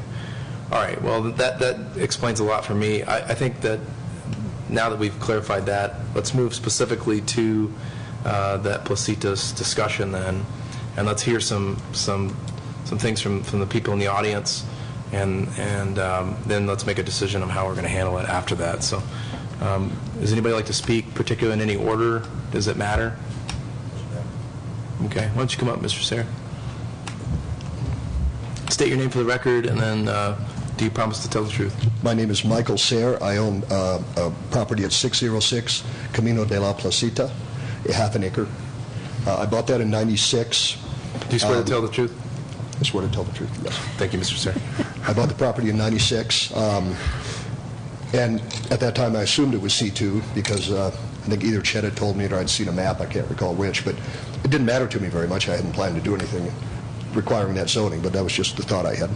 All right. Well, that explains a lot for me. I think that now that we've clarified that, let's move specifically to that Placitas discussion then, and let's hear some things from the people in the audience, and then let's make a decision on how we're going to handle it after that. So, does anybody like to speak, particularly in any order? Does it matter? Okay. Why don't you come up, Mr. Sayre? State your name for the record, and then do you promise to tell the truth? My name is Michael Sayre. I own a property at 606 Camino de la Placita, a half an acre. I bought that in '96. Do you swear to tell the truth? I swear to tell the truth, yes. Thank you, Mr. Sayre. I bought the property in '96, and at that time I assumed it was C2 because I think either Chet had told me or I'd seen a map, I can't recall which, but it didn't matter to me very much. I hadn't planned to do anything requiring that zoning, but that was just the thought I had.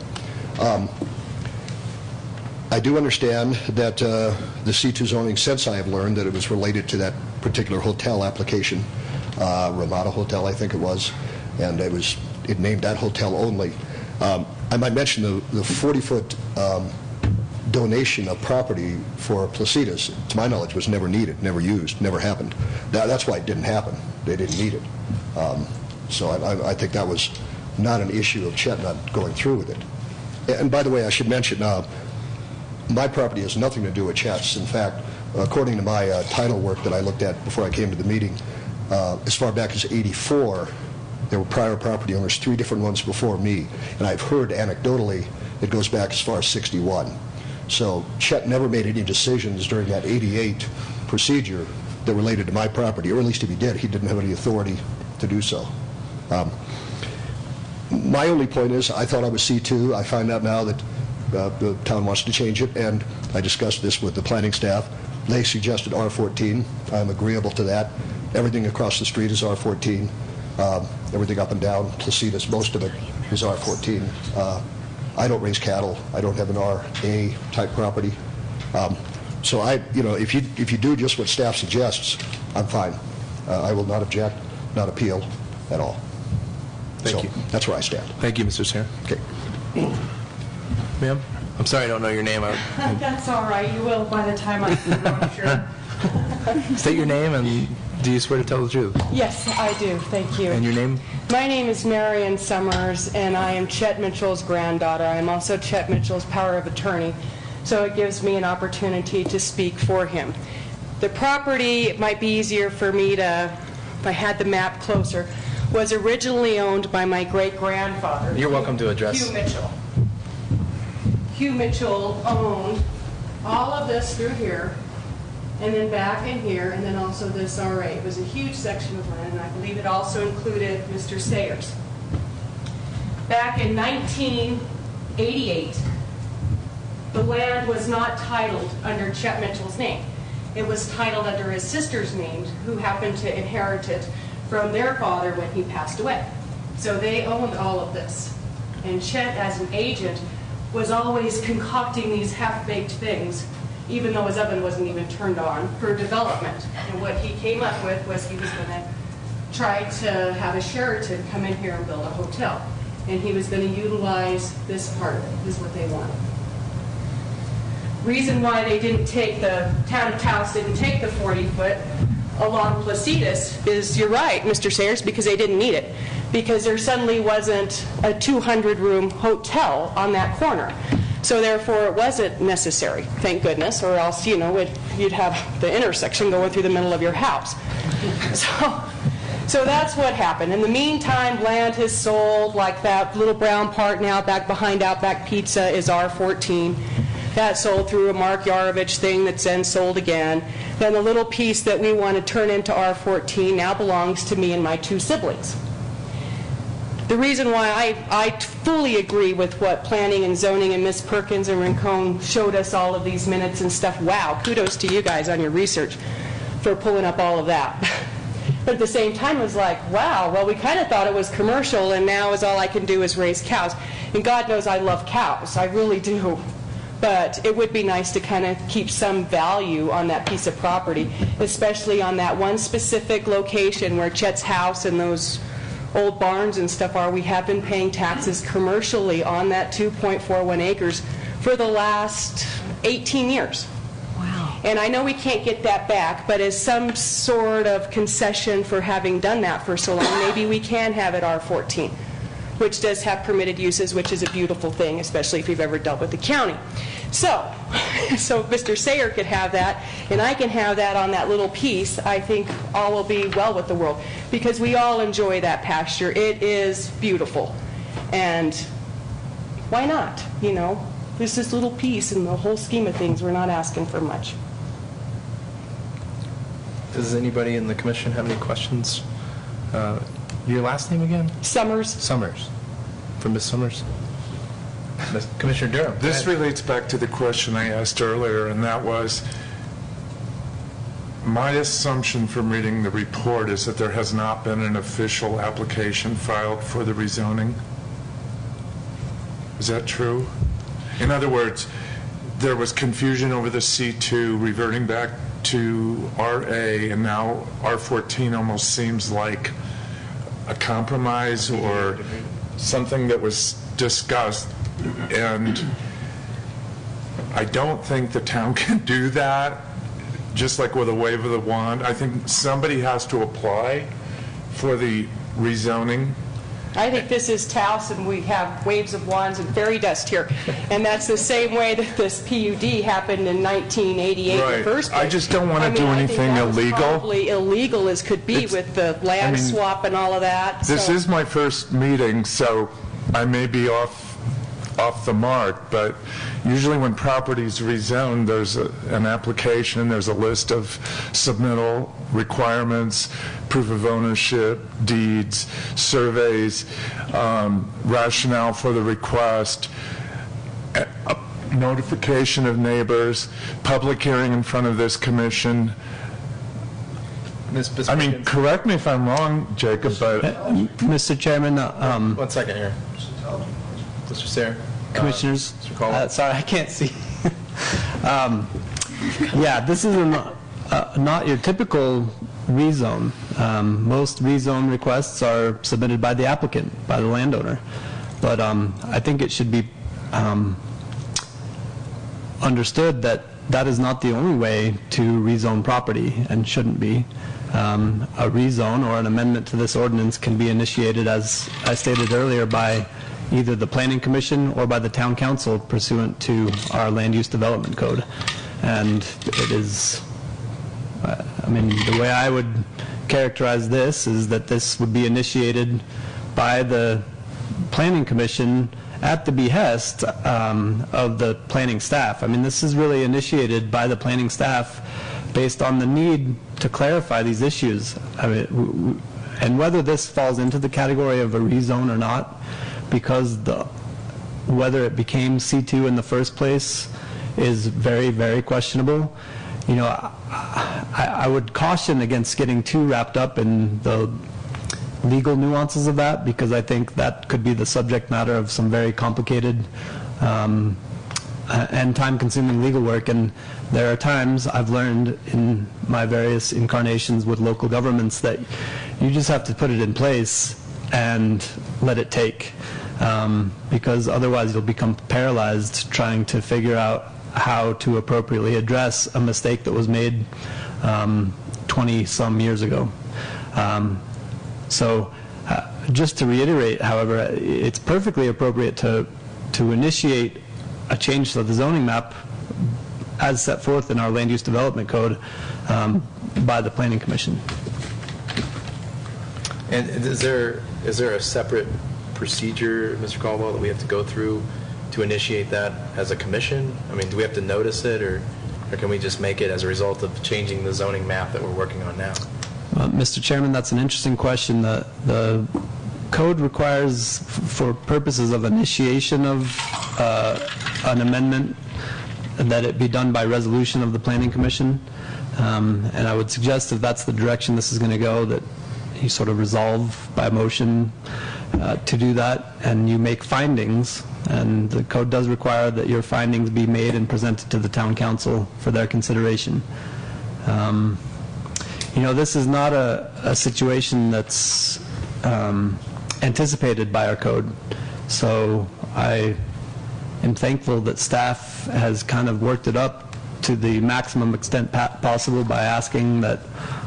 I do understand that the C2 zoning, since I have learned that it was related to that particular hotel application, Ramada Hotel, I think it was, and it named that hotel only. I might mention the 40-foot donation of property for Placitas, to my knowledge, was never needed, never used, never happened. That's why it didn't happen. They didn't need it. So I think that was not an issue of Chet not going through with it. And by the way, I should mention, my property has nothing to do with Chet's. In fact, according to my title work that I looked at before I came to the meeting, as far back as '84, there were prior property owners, 3 different ones before me, and I've heard anecdotally it goes back as far as '61. So Chet never made any decisions during that '88 procedure that related to my property, or at least if he did, he didn't have any authority to do so. My only point is, I thought I was C2. I find out now that the town wants to change it, and I discussed this with the planning staff. They suggested R14. I'm agreeable to that. Everything across the street is R14. Everything up and down Placitas, most of it is R14. I don't raise cattle. I don't have an RA type property. So if you do just what staff suggests, I'm fine. I will not object, not appeal at all. Thank you. That's where I stand. Thank you, Mr. Sayre. Okay. Ma'am? I'm sorry I don't know your name. That's all right. You will by the time I see you, I'm sure. State your name, and do you swear to tell the truth? Yes, I do. Thank you. And your name? My name is Marion Summers, and I am Chet Mitchell's granddaughter. I am also Chet Mitchell's power of attorney, so it gives me an opportunity to speak for him. The property, it might be easier for me to, if I had the map closer, was originally owned by my great-grandfather. You're welcome to address. Hugh Mitchell. Hugh Mitchell owned all of this through here, and then back in here, and then also this RA. It was a huge section of land, and I believe it also included Mr. Sayers. Back in 1988, the land was not titled under Chet Mitchell's name. It was titled under his sister's name, who happened to inherit it from their father when he passed away. So they owned all of this. And Chet, as an agent, was always concocting these half-baked things, even though his oven wasn't even turned on, for development. And what he came up with was he was going to try to have a Sheraton come in here and build a hotel. And he was going to utilize this part of it, is what they wanted. Reason why they didn't take the Town of Taos didn't take the 40-foot along Placitas is, you're right, Mr. Sayers, because they didn't need it. Because there suddenly wasn't a 200-room hotel on that corner. So therefore, it wasn't necessary, thank goodness, or else, you'd have the intersection going through the middle of your house. So that's what happened. In the meantime, land has sold, like that little brown part now back behind Outback Pizza is R14. That sold through a Mark Yarovich thing that's then sold again. Then the little piece that we want to turn into R14 now belongs to me and my 2 siblings. The reason why I fully agree with what Planning and Zoning and Ms. Perkins and Rincon showed us all of these minutes and stuff, wow, kudos to you guys on your research for pulling up all of that. But at the same time, it was like, wow, well, we kind of thought it was commercial, and now is all I can do is raise cows. And God knows I love cows, I really do. But it would be nice to kind of keep some value on that piece of property, especially on that one specific location where Chet's house and those old barns and stuff are. We have been paying taxes commercially on that 2.41 acres for the last 18 years. Wow. And I know we can't get that back, but as some sort of concession for having done that for so long, maybe we can have it R14, which does have permitted uses, which is a beautiful thing, especially if you've ever dealt with the county. So Mr. Sayer could have that, and I can have that on that little piece. I think all will be well with the world, because we all enjoy that pasture. It is beautiful. And why not? You know, there's this little piece in the whole scheme of things. We're not asking for much. Does anybody in the commission have any questions? Your last name again? Summers. Summers. From Ms. Summers. Commissioner Durham. This relates back to the question I asked earlier, and that was, my assumption from reading the report is that there has not been an official application filed for the rezoning. Is that true? In other words, there was confusion over the C2 reverting back to RA, and now R14 almost seems like a compromise or something that was discussed. And I don't think the town can do that just like with a wave of the wand. I think somebody has to apply for the rezoning. I think this is Taos, and we have waves of wands and fairy dust here. And that's the same way that this PUD happened in 1988 in the first place. I just don't want to do anything illegal. I think that was probably illegal as could be with the land swap and all of that. This is my first meeting, so I may be off the mark, but usually when properties rezone, there's an application, there's a list of submittal requirements, proof of ownership, deeds, surveys, rationale for the request, notification of neighbors, public hearing in front of this commission. I mean, correct me if I'm wrong, Jacob, but... Mr. Chairman, 1 second here. Mr. Sayer. Commissioners, sorry, I can't see. Yeah, this is not your typical rezone. Most rezone requests are submitted by the applicant, by the landowner. But I think it should be understood that that is not the only way to rezone property, and shouldn't be. A rezone or an amendment to this ordinance can be initiated, as I stated earlier, by either the Planning Commission or by the Town Council pursuant to our Land Use Development Code. And it is, I mean, the way I would characterize this is that this would be initiated by the Planning Commission at the behest of the planning staff. I mean, this is really initiated by the planning staff based on the need to clarify these issues. I mean, and whether this falls into the category of a rezone or not, because whether it became C2 in the first place is very, very questionable. You know, I would caution against getting too wrapped up in the legal nuances of that, because I think that could be the subject matter of some very complicated and time-consuming legal work. And there are times I've learned in my various incarnations with local governments that you just have to put it in place and let it take, because otherwise you'll become paralyzed trying to figure out how to appropriately address a mistake that was made 20-some years ago. So just to reiterate, however, it's perfectly appropriate to initiate a change to the zoning map as set forth in our Land Use Development Code by the Planning Commission. And is there a separate procedure, Mr. Caldwell, that we have to go through to initiate that as a commission? I mean, do we have to notice it, or can we just make it as a result of changing the zoning map that we're working on now? Mr. Chairman, that's an interesting question. The code requires, for purposes of initiation of an amendment, that it be done by resolution of the Planning Commission. And I would suggest if that's the direction this is going to go, that you sort of resolve by motion to do that, and you make findings. And the code does require that your findings be made and presented to the town council for their consideration. This is not a situation that's anticipated by our code. So I am thankful that staff has kind of worked it up to the maximum extent possible by asking that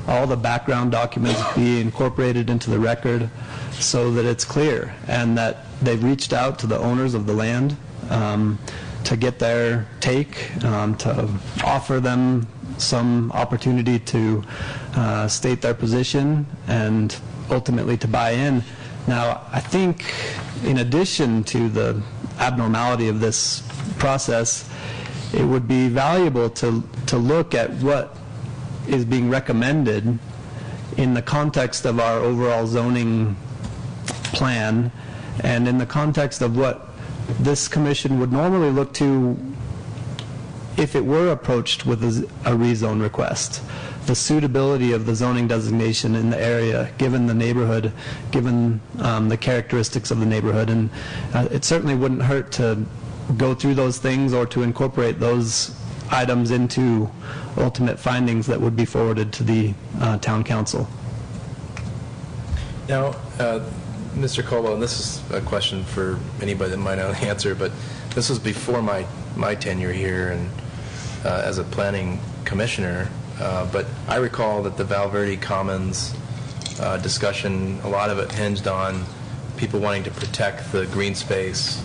all the background documents be incorporated into the record so that it's clear, and that they've reached out to the owners of the land to get their take, to offer them some opportunity to state their position and ultimately to buy in. Now, I think in addition to the abnormality of this process, it would be valuable to look at what is being recommended in the context of our overall zoning plan and in the context of what this commission would normally look to if it were approached with a rezone request. The suitability of the zoning designation in the area, given the neighborhood, given the characteristics of the neighborhood. And it certainly wouldn't hurt to go through those things or to incorporate those items into ultimate findings that would be forwarded to the town council. Now, Mr. Colwell, and this is a question for anybody that might know the answer, but this was before my tenure here and as a planning commissioner, but I recall that the Valverde Commons discussion, a lot of it hinged on people wanting to protect the green space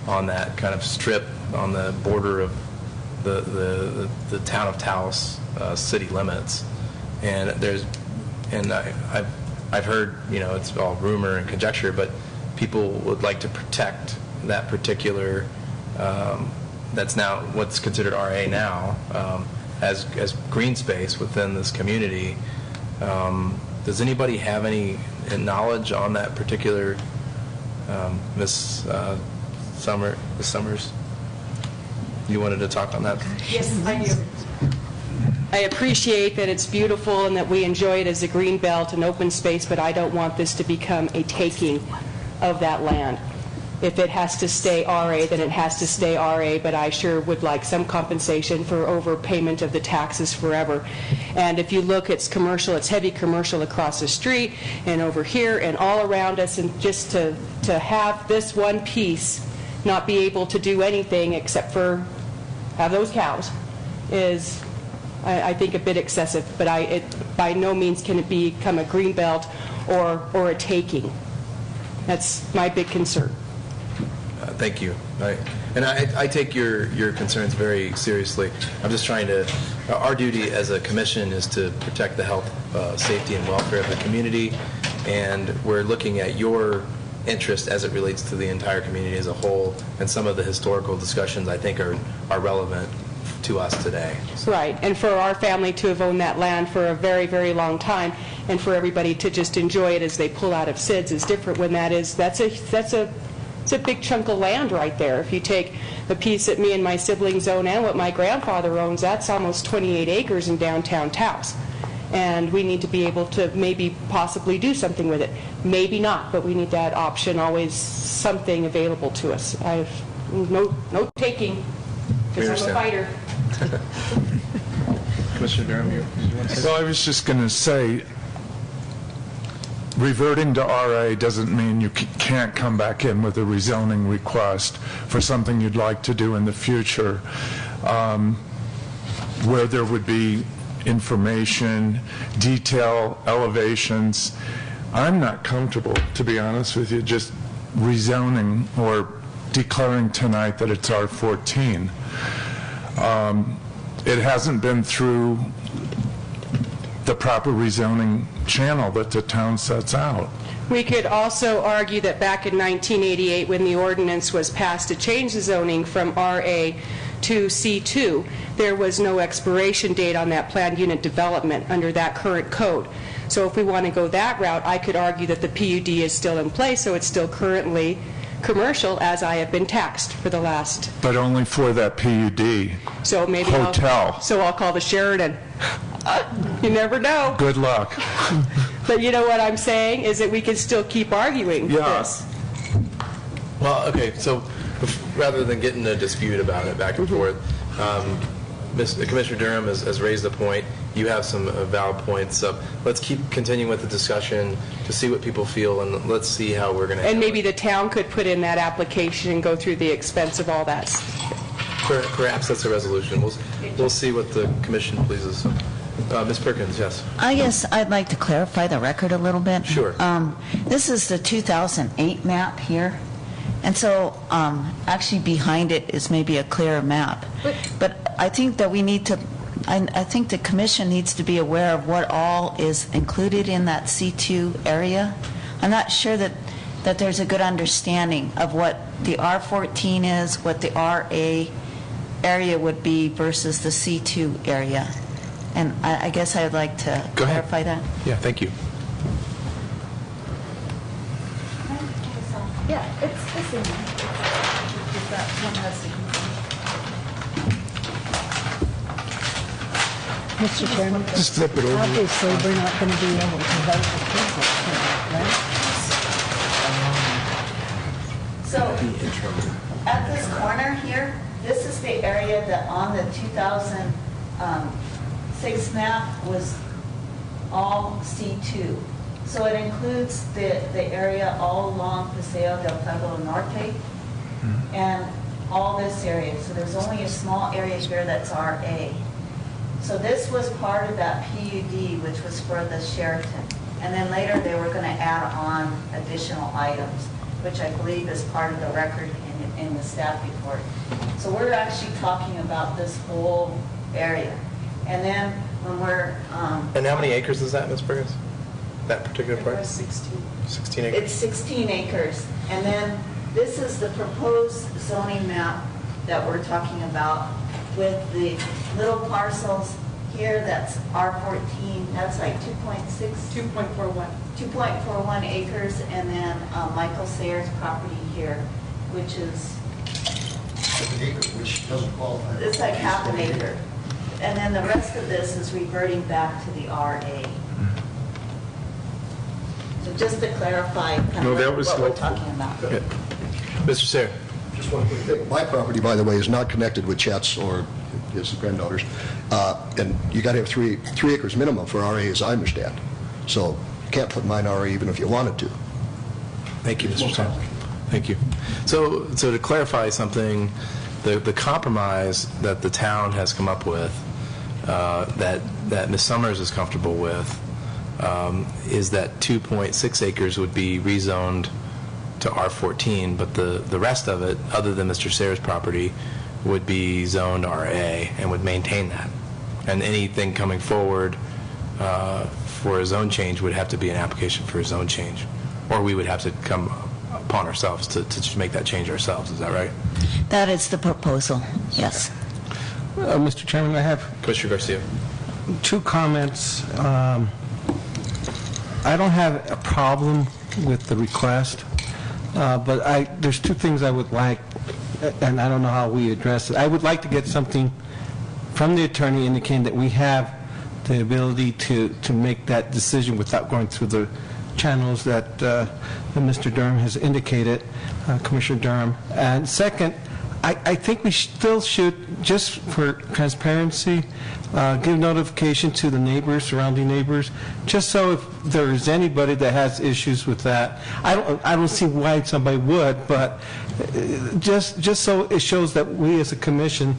on that kind of strip on the border of the Town of Taos city limits. And I've heard, it's all rumor and conjecture, but people would like to protect that particular, that's now what's considered RA now, as green space within this community. Does anybody have any knowledge on that particular, Ms. Summers? You wanted to talk on that? Yes, I do. I appreciate that it's beautiful and that we enjoy it as a green belt and open space, but I don't want this to become a taking of that land. If it has to stay RA, then it has to stay RA, but I sure would like some compensation for overpayment of the taxes forever. And if you look, it's commercial, it's heavy commercial across the street and over here and all around us, and just to have this one piece not be able to do anything except for have those cows is, I think, a bit excessive. But by no means can it become a green belt or a taking. That's my big concern. Thank you. I take your concerns very seriously. I'm just trying to, our duty as a commission is to protect the health, safety, and welfare of the community, and we're looking at your interest as it relates to the entire community as a whole, and some of the historical discussions I think are relevant to us today. Right, and for our family to have owned that land for a very, very long time, and for everybody to just enjoy it as they pull out of SIDS is different when that's a big chunk of land right there. If you take the piece that me and my siblings own and what my grandfather owns, that's almost 28 acres in downtown Taos. And we need to be able to maybe possibly do something with it. Maybe not, but we need that option, always something available to us. I've no taking, because I'm a fighter. Commissioner Durham, you want to say? Well, I was just going to say, reverting to RA doesn't mean you can't come back in with a rezoning request for something you'd like to do in the future, where there would be information, detail, elevations. I'm not comfortable, to be honest with you, just rezoning or declaring tonight that it's R14. It hasn't been through the proper rezoning channel that the town sets out. We could also argue that back in 1988, when the ordinance was passed to change the zoning from RA to C2, there was no expiration date on that planned unit development under that current code. So if we want to go that route, I could argue that the PUD is still in place, so it's still currently commercial as I have been taxed for the last. But only for that PUD. So maybe Hotel. I'll call the Sheridan. You never know. Good luck. But you know what I'm saying is that we can still keep arguing this. Well, okay, so rather than getting a dispute about it back and forth, Commissioner Durham has raised a point. You have some valid points. So let's keep continuing with the discussion to see what people feel, and let's see how we're going to. And maybe the town could put in that application and go through the expense of all that. Perhaps that's a resolution. We'll see what the commission pleases. Ms. Perkins, yes. I guess I'd like to clarify the record a little bit. Sure. This is the 2008 map here. And so actually behind it is maybe a clearer map. But I think that we need to, I think the commission needs to be aware of what all is included in that C2 area. I'm not sure that there's a good understanding of what the R14 is, what the RA area would be versus the C2 area. And I guess I'd like to clarify that. Yeah, thank you. Yeah, it's in there. Just that one has to Mr. Chairman? Just flip it over. Obviously, we're not going to be able to vote approval tonight, right? So at this corner here, this is the area that on the 2006 map was all C2. So it includes the area all along Paseo del Pueblo Norte and all this area. So there's only a small area here that's RA. So this was part of that PUD, which was for the Sheraton. And then later they were going to add on additional items, which I believe is part of the record in the staff report. So we're actually talking about this whole area. And then when we're... and how many acres is that, Ms. Perkins? That particular part? 16. 16 acres? It's 16 acres. And then this is the proposed zoning map that we're talking about with the little parcels here. That's R14. That's like 2.41 acres. And then Michael Sayers' property here, which is... An acre, which doesn't qualify. It's like half an acre. And then the rest of this is reverting back to the RA. So just to clarify kind of what we're talking about. Okay. Mr. Sayre. Just one quick thing. My property, by the way, is not connected with Chet's or his granddaughters. And you got to have three acres minimum for RA, as I understand. So you can't put mine RA even if you wanted to. Thank you, Mr. Sayre. Thank you. So to clarify something, the compromise that the town has come up with, that Ms. Summers is comfortable with, is that 2.6 acres would be rezoned to R14, but the rest of it, other than Mr. Sayre's property, would be zoned RA and would maintain that. And anything coming forward for a zone change would have to be an application for a zone change, or we would have to come upon ourselves to make that change ourselves. Is that right? That is the proposal, yes. Mr. Chairman, I have Commissioner Garcia. two comments. I don't have a problem with the request, but there's two things I would like, and I don't know how we address it. I would like to get something from the attorney indicating that we have the ability to make that decision without going through the channels that Mr. Durham has indicated, Commissioner Durham. And second, I think we still should, just for transparency, give notification to the neighbors, surrounding neighbors, just so if there is anybody that has issues with that. I don't see why somebody would, but just so it shows that we as a commission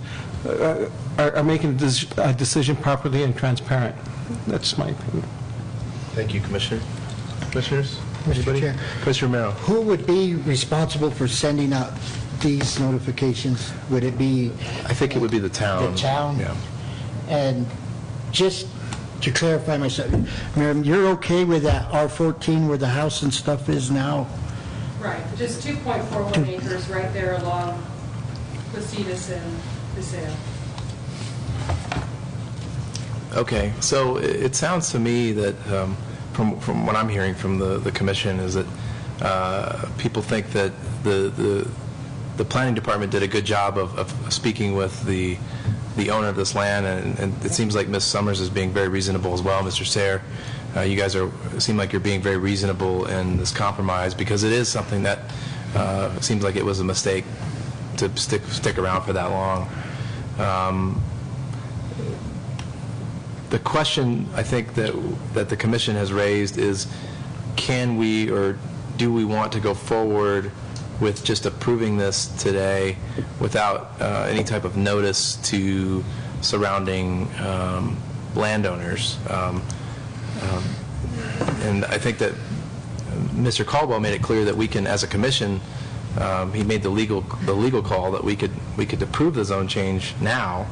are making a decision properly and transparent. That's my opinion. Thank you, Commissioner. Commissioners? Mr. Chair. Commissioner Romero. Who would be responsible for sending out these notifications? Would it be... I think it would be the town. The town? Yeah. And just to clarify myself, Miriam, you're okay with that R14 where the house and stuff is now? Right, just 2.41 acres right there along Placitas and the sale. Okay, so it sounds to me that, from what I'm hearing from the commission, is that people think that the planning department did a good job of speaking with the owner of this land, and it seems like Ms. Summers is being very reasonable as well. Mr. Sayre, you guys seem like you're being very reasonable in this compromise, because it is something that seems like it was a mistake to stick around for that long. The question I think that the commission has raised is, can we or do we want to go forward with just approving this today without any type of notice to surrounding landowners? And I think that Mr. Caldwell made it clear that we can, as a commission, he made the legal call that we could approve the zone change now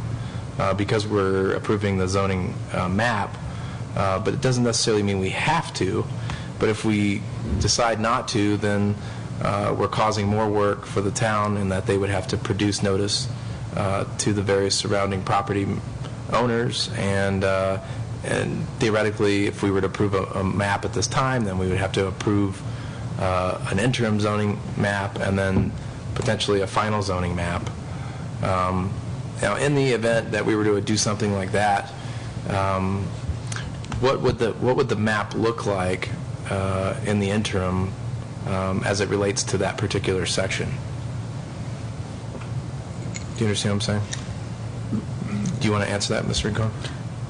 because we're approving the zoning map, but it doesn't necessarily mean we have to. But if we decide not to, then we're causing more work for the town in that they would have to produce notice to the various surrounding property owners, and theoretically, if we were to approve a map at this time, then we would have to approve an interim zoning map and then potentially a final zoning map. Now, in the event that we were to do something like that, what would the map look like in the interim as it relates to that particular section? Do you understand what I'm saying? Do you want to answer that, Mr. Rincon?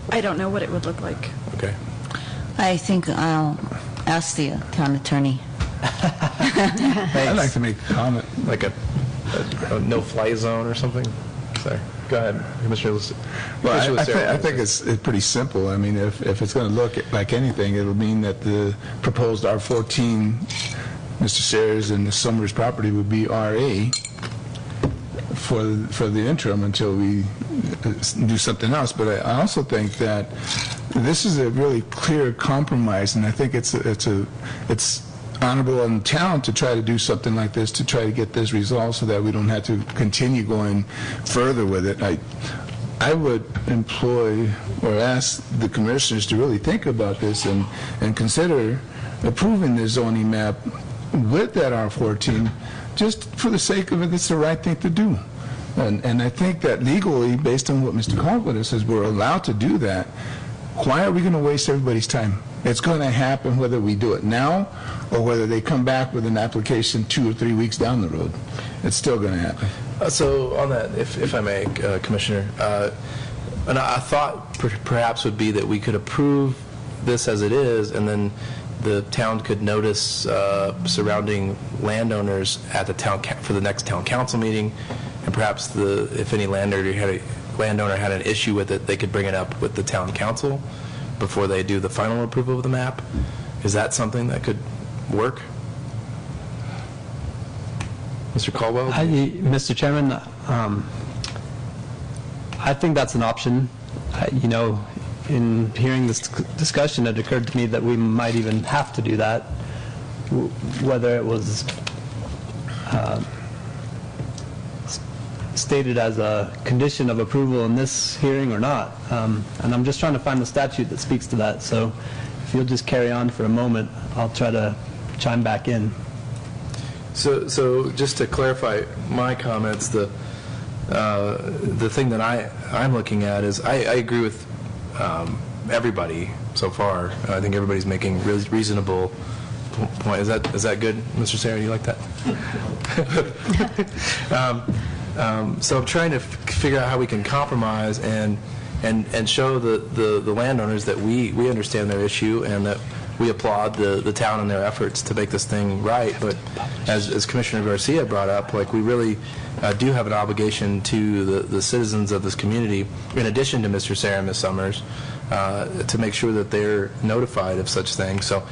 I don't know what it would look like. Okay. I think I'll ask the town attorney. I'd like to make a comment. Like a no-fly zone or something? Sorry. Go ahead, Commissioner Lucero. Well, I think it's pretty simple. I mean, if it's going to look like anything, it'll mean that the proposed R14, Mr. Sayers and the Summers property would be RA for the interim until we do something else. But I also think that this is a really clear compromise, and I think it's honorable in town to try to do something like this, to try to get this resolved so that we don't have to continue going further with it. I would employ or ask the commissioners to really think about this and consider approving the zoning map with that R14 just for the sake of it. It's the right thing to do. And I think that legally, based on what Mr. Caldwell says, we're allowed to do that. Why are we going to waste everybody's time? It's going to happen whether we do it now or whether they come back with an application 2 or 3 weeks down the road. It's still going to happen. So on that, if I may, Commissioner, and I thought perhaps would be that we could approve this as it is, and then the town could notice surrounding landowners at the town for the next town council meeting, and perhaps if any landowner had an issue with it, they could bring it up with the town council before they do the final approval of the map. Is that something that could work? Mr. Caldwell? Mr. Chairman, I think that's an option. In hearing this discussion, it occurred to me that we might even have to do that, whether it was stated as a condition of approval in this hearing or not. And I'm just trying to find the statute that speaks to that. So if you'll just carry on for a moment, I'll try to chime back in. So just to clarify my comments, the thing that I'm looking at is I agree with everybody so far. I think everybody's making really reasonable point. Is that good, Mr. Sayre? You like that? So I'm trying to figure out how we can compromise and show the landowners that we understand their issue and that we applaud the town and their efforts to make this thing right. But as Commissioner Garcia brought up, like, we really do have an obligation to the citizens of this community, in addition to Mr. Sayre and Ms. Summers, to make sure that they're notified of such things. So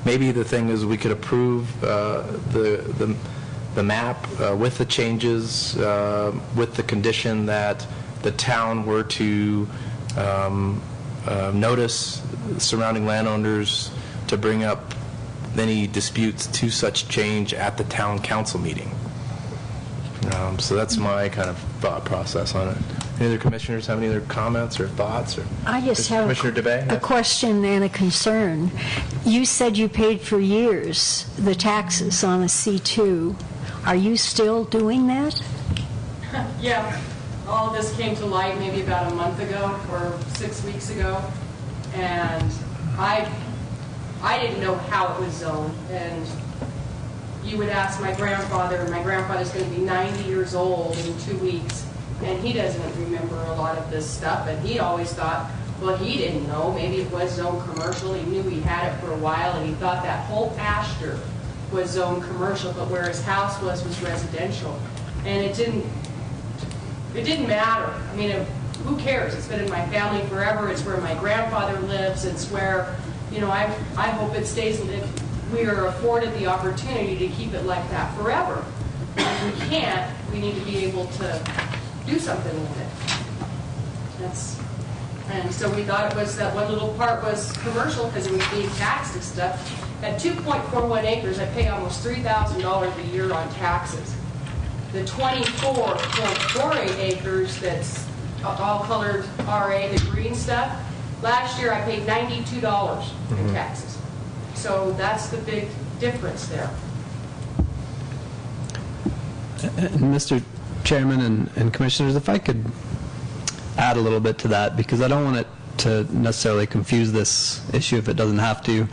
maybe the thing is we could approve the map with the changes, with the condition that the town were to notice surrounding landowners to bring up any disputes to such change at the town council meeting. So that's my kind of thought process on it. Any other commissioners have any other comments or thoughts? Or I just have Commissioner DeBay? a question and a concern. You said you paid for years the taxes on a C2. Are you still doing that? Yeah, all of this came to light maybe about a month ago or 6 weeks ago, and I didn't know how it was zoned, and you would ask my grandfather, and my grandfather's going to be 90 years old in 2 weeks, and he doesn't remember a lot of this stuff, and he always thought, well, he didn't know, maybe it was zoned commercial, he knew he had it for a while, and he thought that whole pasture was zoned commercial, but where his house was residential, and it didn't matter. I mean, who cares? It's been in my family forever, it's where my grandfather lives, it's where, you know, I hope it stays, we are afforded the opportunity to keep it like that forever. If we can't, we need to be able to do something with it. And so we thought it was that one little part was commercial because it was being taxed and stuff. At 2.41 acres, I pay almost $3,000 a year on taxes. The 24.48 acres that's all colored RA, the green stuff, last year I paid $92 in taxes. So that's the big difference there. Mr. Chairman and Commissioners, if I could add a little bit to that, because I don't want it to necessarily confuse this issue if it doesn't have to.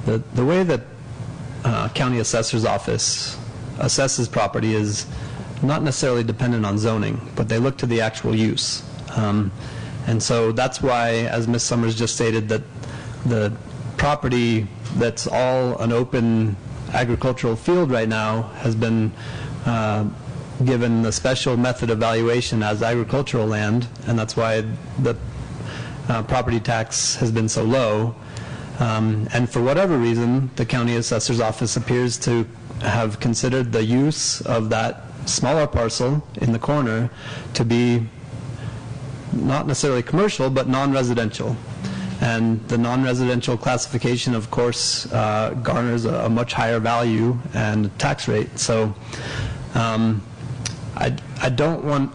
The way that County Assessor's Office assesses property is not necessarily dependent on zoning, but they look to the actual use. And so that's why, as Ms. Summers just stated, that the property that's all an open agricultural field right now has been given the special method evaluation as agricultural land, and that's why the property tax has been so low. And for whatever reason, the county assessor's office appears to have considered the use of that smaller parcel in the corner to be not necessarily commercial, but non-residential. And the non-residential classification, of course, garners a much higher value and tax rate. So I don't want,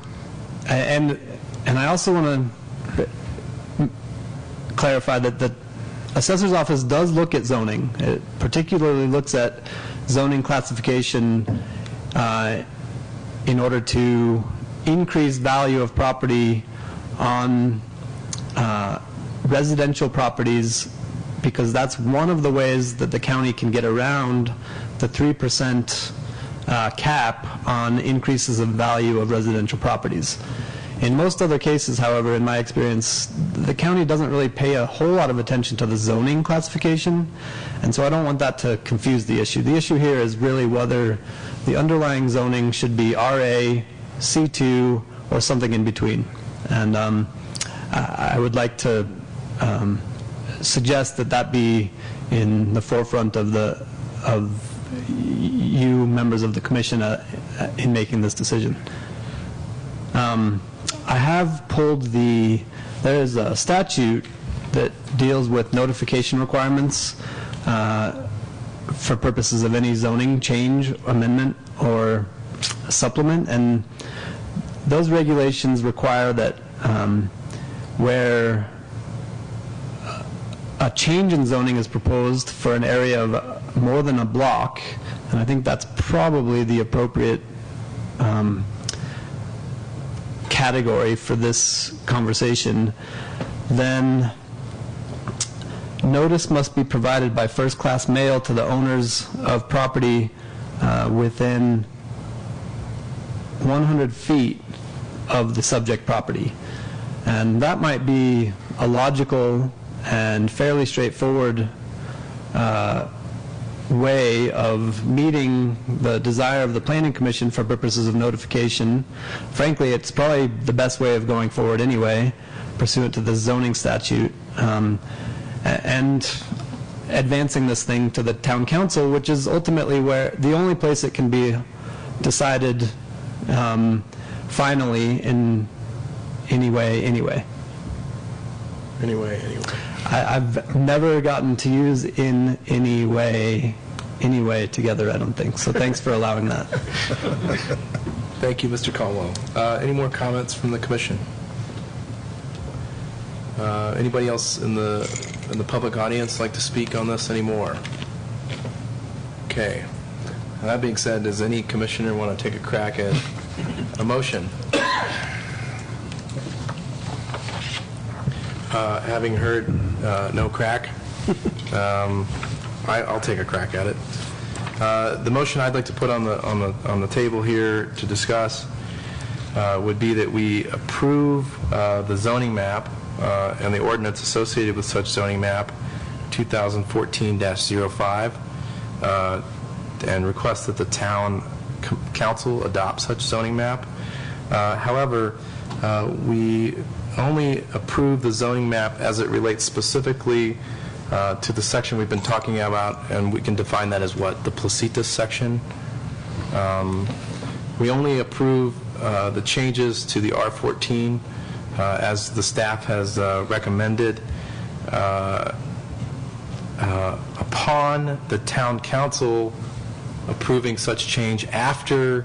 and I also want to clarify that the assessor's office does look at zoning. It particularly looks at zoning classification in order to increase value of property on residential properties, because that's one of the ways that the county can get around the 3% cap on increases of value of residential properties. In most other cases, however, in my experience, the county doesn't really pay a whole lot of attention to the zoning classification, and so I don't want that to confuse the issue. The issue here is really whether the underlying zoning should be RA, C2, or something in between. And I would like to suggest that that be in the forefront of you members of the commission in making this decision. I have pulled there is a statute that deals with notification requirements for purposes of any zoning change, amendment, or supplement, and those regulations require that where a change in zoning is proposed for an area of more than a block, and I think that's probably the appropriate category for this conversation, then notice must be provided by first-class mail to the owners of property within 100 feet of the subject property. And that might be a logical and fairly straightforward way of meeting the desire of the Planning Commission for purposes of notification. Frankly, it's probably the best way of going forward anyway, pursuant to the zoning statute, and advancing this thing to the town council, which is ultimately where the only place it can be decided finally in anyway. I've never gotten to use in anyway together, I don't think. So thanks for allowing that. Thank you, Mr. Caldwell. Any more comments from the commission? Anybody else in the public audience like to speak on this anymore? Okay. That being said, does any commissioner want to take a crack at a motion? Having heard no crack, I'll take a crack at it. The motion I'd like to put on the table here to discuss would be that we approve the zoning map and the ordinance associated with such zoning map, 2014-05, and request that the town council adopt such zoning map. However, we only approve the zoning map as it relates specifically to the section we've been talking about, and we can define that as what? The Placitas section. We only approve the changes to the R14 as the staff has recommended upon the town council approving such change after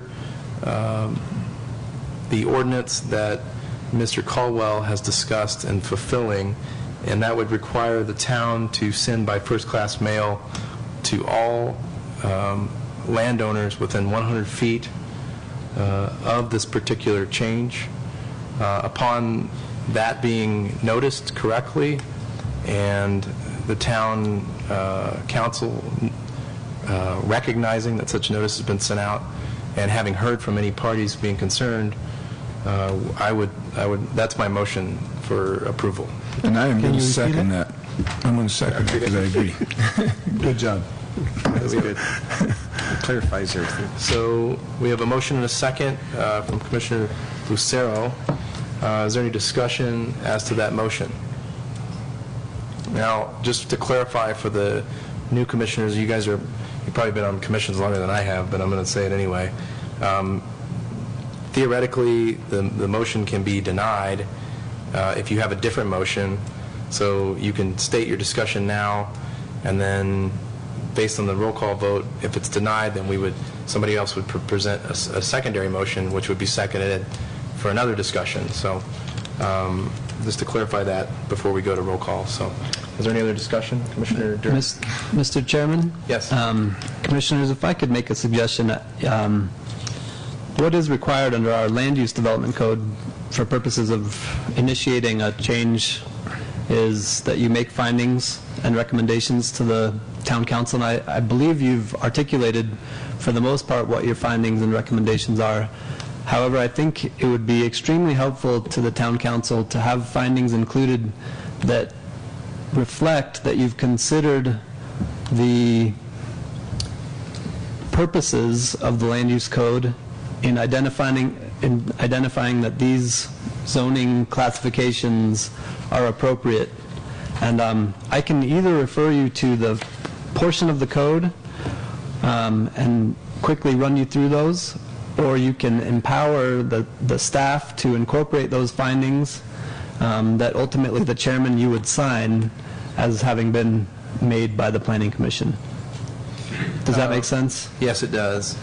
the ordinance that Mr. Caldwell has discussed and fulfilling, and that would require the town to send by first-class mail to all landowners within 100 feet of this particular change. Upon that being noticed correctly and the town council recognizing that such notice has been sent out and having heard from any parties being concerned, that's my motion for approval. And I am going to second that. I'm going to second that because I agree. Good job. That's good. Clarifies everything. So we have a motion and a second from Commissioner Lucero. Is there any discussion as to that motion? Now, just to clarify for the new commissioners, you've probably been on commissions longer than I have, but I'm going to say it anyway. Theoretically, the motion can be denied if you have a different motion. So you can state your discussion now, and then based on the roll call vote, if it's denied, then somebody else would present a secondary motion, which would be seconded for another discussion. So just to clarify that before we go to roll call. So is there any other discussion? Commissioner Durr? Mr. Chairman? Yes. Commissioners, if I could make a suggestion, what is required under our land use development code for purposes of initiating a change is that you make findings and recommendations to the town council. And I believe you've articulated for the most part what your findings and recommendations are. However, I think it would be extremely helpful to the town council to have findings included that reflect that you've considered the purposes of the land use code in identifying that these zoning classifications are appropriate. And I can either refer you to the portion of the code and quickly run you through those, or you can empower the staff to incorporate those findings that ultimately the chairman you would sign as having been made by the Planning Commission. Does that make sense? Yes, it does.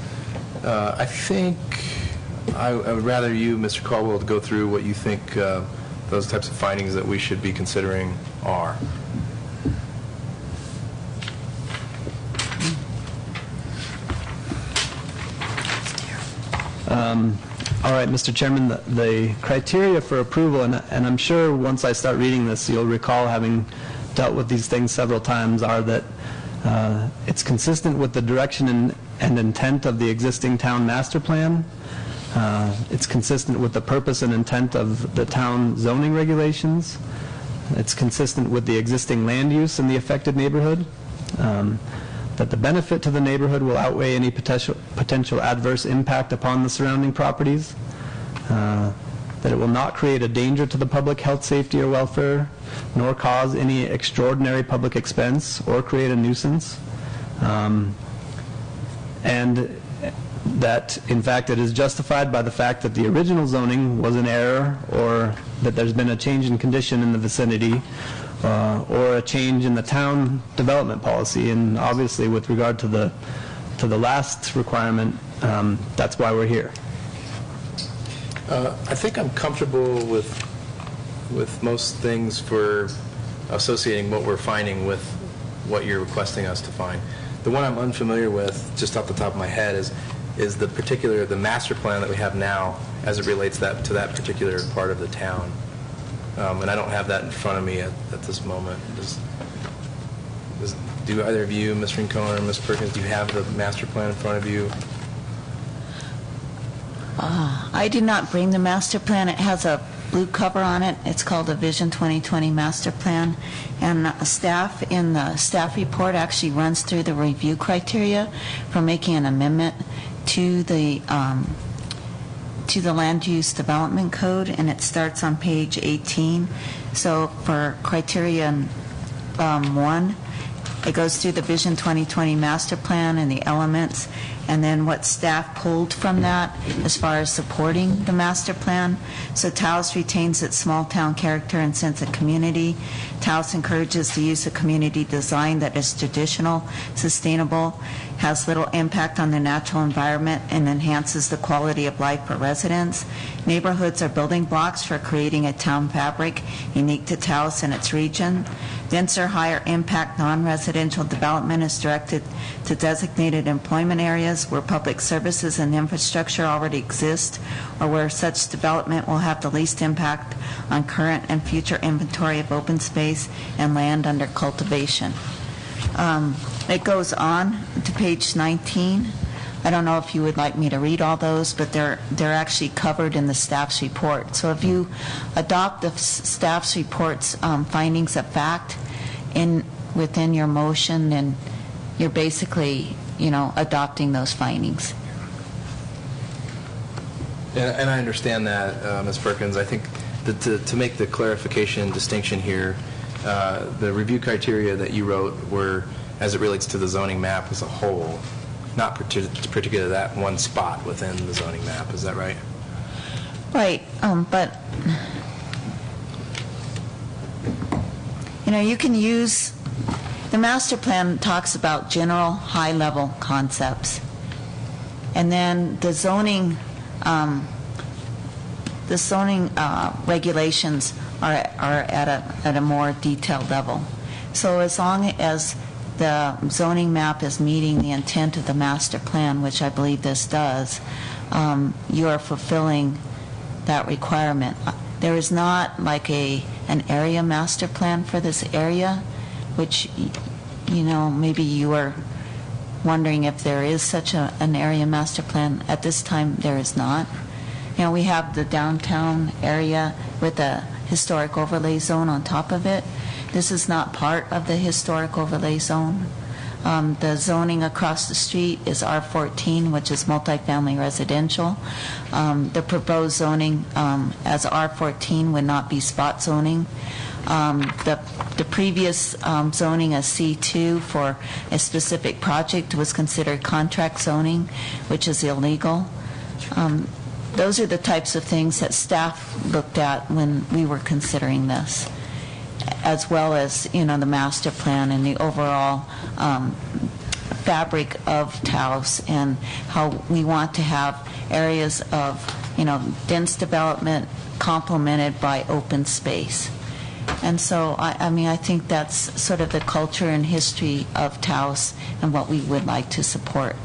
I think I would rather you, Mr. Caldwell, to go through what you think those types of findings that we should be considering are. All right, Mr. Chairman, the criteria for approval, and I'm sure once I start reading this, you'll recall having dealt with these things several times, are that it's consistent with the direction and intent of the existing town master plan. It's consistent with the purpose and intent of the town zoning regulations. It's consistent with the existing land use in the affected neighborhood. That the benefit to the neighborhood will outweigh any potential adverse impact upon the surrounding properties. That it will not create a danger to the public health, safety, or welfare, nor cause any extraordinary public expense or create a nuisance. And that, in fact, it is justified by the fact that the original zoning was in error, or that there's been a change in condition in the vicinity, or a change in the town development policy. And obviously, with regard to the last requirement, that's why we're here. I think I'm comfortable with most things for associating what we're finding with what you're requesting us to find. The one I'm unfamiliar with, just off the top of my head, is the master plan that we have now as it relates to that particular part of the town. And I don't have that in front of me at this moment. Do either of you, Ms. Rincon or Ms. Perkins, do you have the master plan in front of you? I did not bring the master plan. It has a blue cover on it. It's called a Vision 2020 Master Plan. And staff in the staff report actually runs through the review criteria for making an amendment to the Land Use Development Code, and it starts on page 18. So for criterion 1, it goes through the Vision 2020 Master Plan and the elements, and then what staff pulled from that as far as supporting the master plan. So Taos retains its small town character and sense of community. Taos encourages the use of community design that is traditional, sustainable, has little impact on the natural environment, and enhances the quality of life for residents. Neighborhoods are building blocks for creating a town fabric unique to Taos and its region. Denser, higher impact non-residential development is directed to designated employment areas where public services and infrastructure already exist, or where such development will have the least impact on current and future inventory of open space and land under cultivation. It goes on to page 19. I don't know if you would like me to read all those, but they're actually covered in the staff's report. So if you adopt the staff's report's findings of fact within your motion, then you're basically, adopting those findings. And I understand that, Ms. Perkins. I think that to make the clarification distinction here, the review criteria that you wrote were as it relates to the zoning map as a whole, not particularly that one spot within the zoning map. Is that right? Right, but you can use the master plan talks about general high-level concepts, and then the zoning regulations are at a more detailed level. So as long as the zoning map is meeting the intent of the master plan, which I believe this does, you are fulfilling that requirement. There is not like an area master plan for this area, which, maybe you are wondering if there is such an area master plan. At this time, there is not. We have the downtown area with a historic overlay zone on top of it. This is not part of the historic overlay zone. The zoning across the street is R14, which is multifamily residential. The proposed zoning as R14 would not be spot zoning. The previous zoning as C2 for a specific project was considered contract zoning, which is illegal. Those are the types of things that staff looked at when we were considering this, as well as, the master plan and the overall fabric of Taos, and how we want to have areas of, dense development complemented by open space. And so, I think that's sort of the culture and history of Taos and what we would like to support.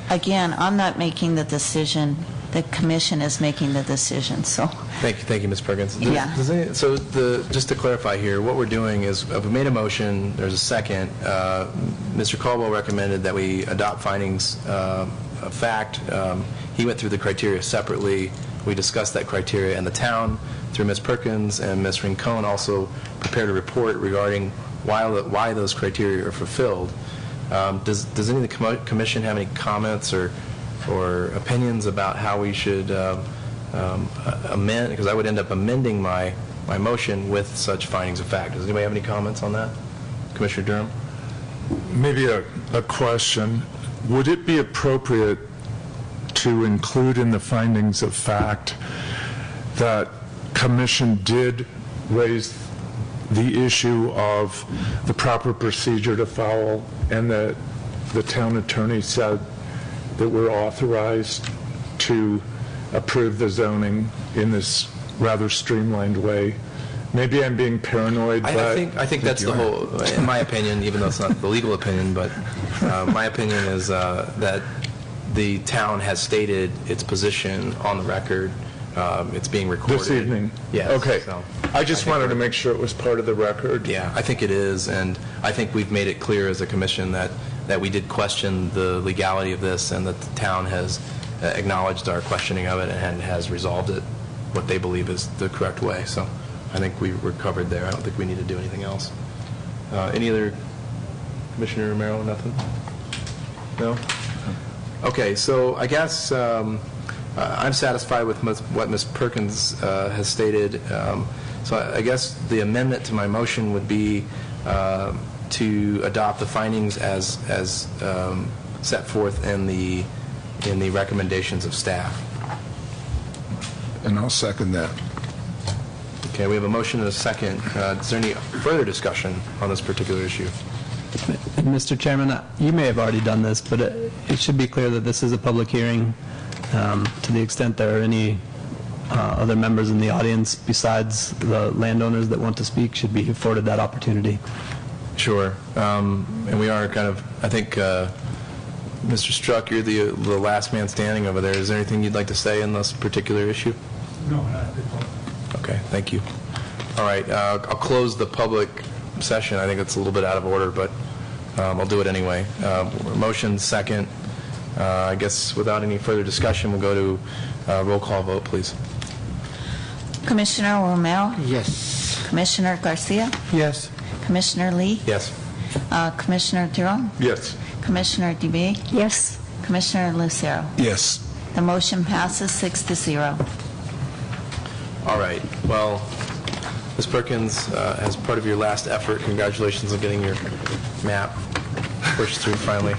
Again, I'm not making the decision. The commission is making the decision, so. Thank you, Ms. Perkins. Yeah. Just to clarify here, what we're doing is, we made a motion, there's a second. Mr. Caldwell recommended that we adopt findings of fact. He went through the criteria separately. We discussed that criteria, and the town, through Ms. Perkins and Ms. Rincon, also prepared a report regarding why those criteria are fulfilled. Does any of the commission have any comments or opinions about how we should amend? Because I would end up amending my motion with such findings of fact. Does anybody have any comments on that? Commissioner Durham? Maybe a question. Would it be appropriate to include in the findings of fact that commission did raise the issue of the proper procedure to follow, and that the town attorney said that we're authorized to approve the zoning in this rather streamlined way. Maybe I'm being paranoid, but... I think that's the whole, in my opinion, even though it's not the legal opinion, but my opinion is that the town has stated its position on the record. It's being recorded. This evening? Yes. Okay. So I just wanted to make sure it was part of the record. Yeah, I think it is, and I think we've made it clear as a commission that we did question the legality of this, and that the town has acknowledged our questioning of it and has resolved it what they believe is the correct way. So I think we're covered there. I don't think we need to do anything else. Any other, Commissioner Romero, nothing? No? Okay, so I guess I'm satisfied with what Ms. Perkins has stated. So I guess the amendment to my motion would be to adopt the findings as set forth in the recommendations of staff. And I'll second that. Okay, we have a motion and a second. Is there any further discussion on this particular issue? Mr. Chairman, you may have already done this, but it should be clear that this is a public hearing. To the extent there are any other members in the audience besides the landowners that want to speak, should be afforded that opportunity. Sure. And we are kind of, I think, Mr. Struck, you're the last man standing over there. Is there anything you'd like to say on this particular issue? No, not at this point. Okay, thank you. All right, I'll close the public session. I think it's a little bit out of order, but I'll do it anyway. Motion second. I guess without any further discussion, we'll go to roll call vote, please. Commissioner Romero? Yes. Commissioner Garcia? Yes. Commissioner Lee? Yes. Commissioner Duran? Yes. Commissioner DeBay? Yes. Commissioner Lucero? Yes. The motion passes 6-0. All right. Well, Ms. Perkins, as part of your last effort, congratulations on getting your map pushed through finally.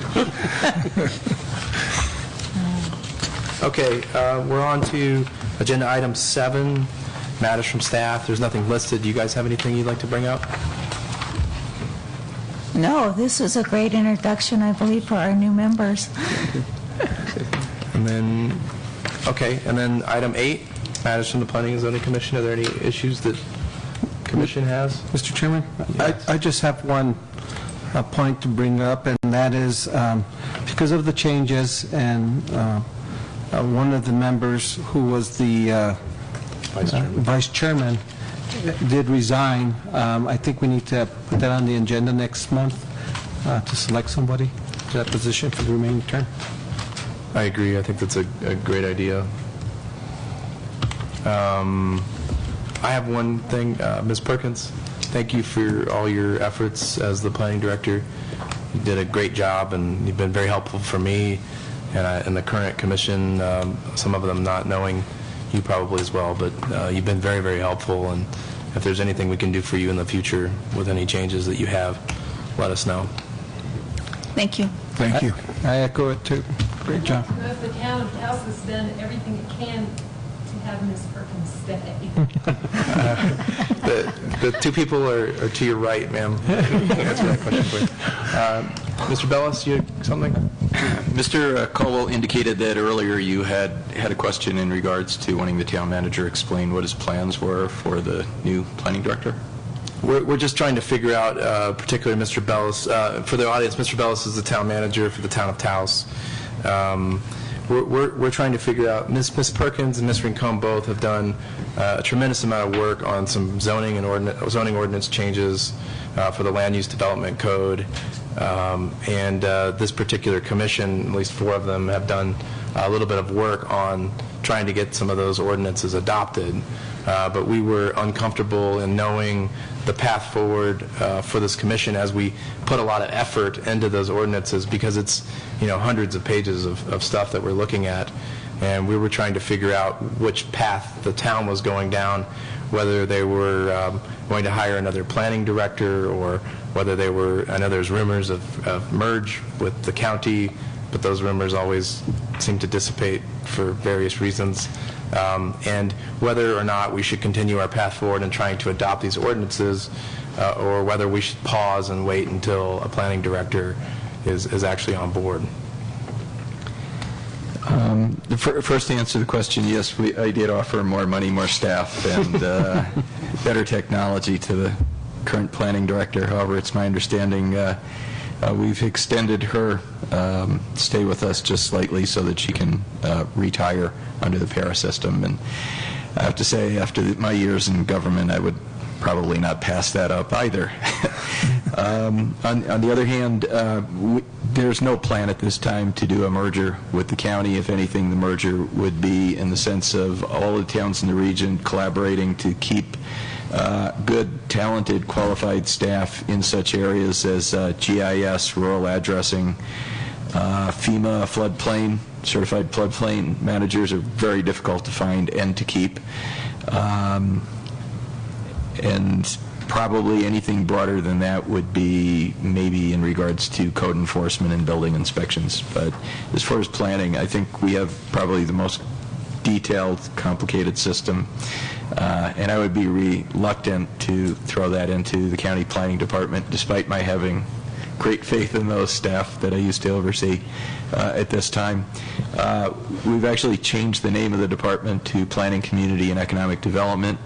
Okay, we're on to agenda item 7, matters from staff. There's nothing listed. Do you guys have anything you'd like to bring up? No, this was a great introduction, I believe, for our new members. And then, okay, and then item 8, matters from the Planning and Zoning Commission. Are there any issues that the Commission has? Mr. Chairman, Yes. I just have one point to bring up, and that is because of the changes and one of the members who was the vice chairman did resign. I think we need to put that on the agenda next month to select somebody to that position for the remaining term. I agree. I think that's a great idea. I have one thing. Ms. Perkins, thank you for all your efforts as the planning director. You did a great job, and you've been very helpful for me and the current commission, some of them not knowing you probably as well, but you've been very, very helpful, and if there's anything we can do for you in the future with any changes that you have, let us know. Thank you. Thank you. I echo it too. Great job. Because the town of Taos has done everything it can to have Ms. Perkins stay. The two people are to your right, ma'am. That's my question for you. Mr. Bellis, you have something? Mr. Colwell indicated that earlier you had a question in regards to wanting the town manager explain what his plans were for the new planning director. We're just trying to figure out, particularly Mr. Bellis. For the audience, Mr. Bellis is the town manager for the Town of Taos. We're trying to figure out, Ms. Perkins and Ms. Rincon both have done a tremendous amount of work on some zoning ordinance changes for the Land Use Development Code. And this particular commission, at least 4 of them, have done a little bit of work on trying to get some of those ordinances adopted. But we were uncomfortable in knowing the path forward for this commission as we put a lot of effort into those ordinances, because it's, hundreds of pages of stuff that we're looking at, and we were trying to figure out which path the town was going down, whether they were going to hire another planning director, or whether they were, I know there's rumors of merge with the county, but those rumors always seem to dissipate for various reasons. And whether or not we should continue our path forward in trying to adopt these ordinances, or whether we should pause and wait until a planning director is actually on board. The first answer to the question, yes, I did offer more money, more staff, and better technology to the current planning director. However, it's my understanding we've extended her stay with us just slightly so that she can retire under the PARA system. And I have to say, after my years in government, I would probably not pass that up either. On the other hand, there's no plan at this time to do a merger with the county. If anything, the merger would be in the sense of all the towns in the region collaborating to keep good, talented, qualified staff in such areas as GIS, rural addressing, FEMA, floodplain. Certified floodplain managers are very difficult to find and to keep. And probably anything broader than that would be maybe in regards to code enforcement and building inspections. But as far as planning, I think we have probably the most detailed, complicated system. And I would be reluctant to throw that into the county planning department, despite my having great faith in those staff that I used to oversee at this time. We've actually changed the name of the department to Planning, Community, and Economic Development.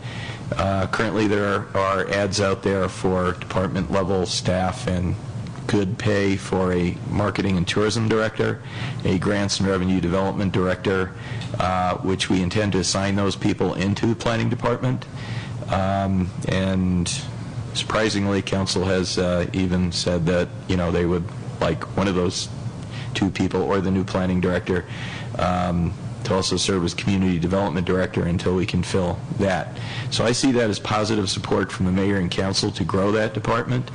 Currently, there are ads out there for department-level staff and good pay for a marketing and tourism director, a grants and revenue development director, which we intend to assign those people into the planning department. And surprisingly, council has even said that, you know, they would like one of those two people or the new planning director to also serve as community development director until we can fill that. So I see that as positive support from the mayor and council to grow that department.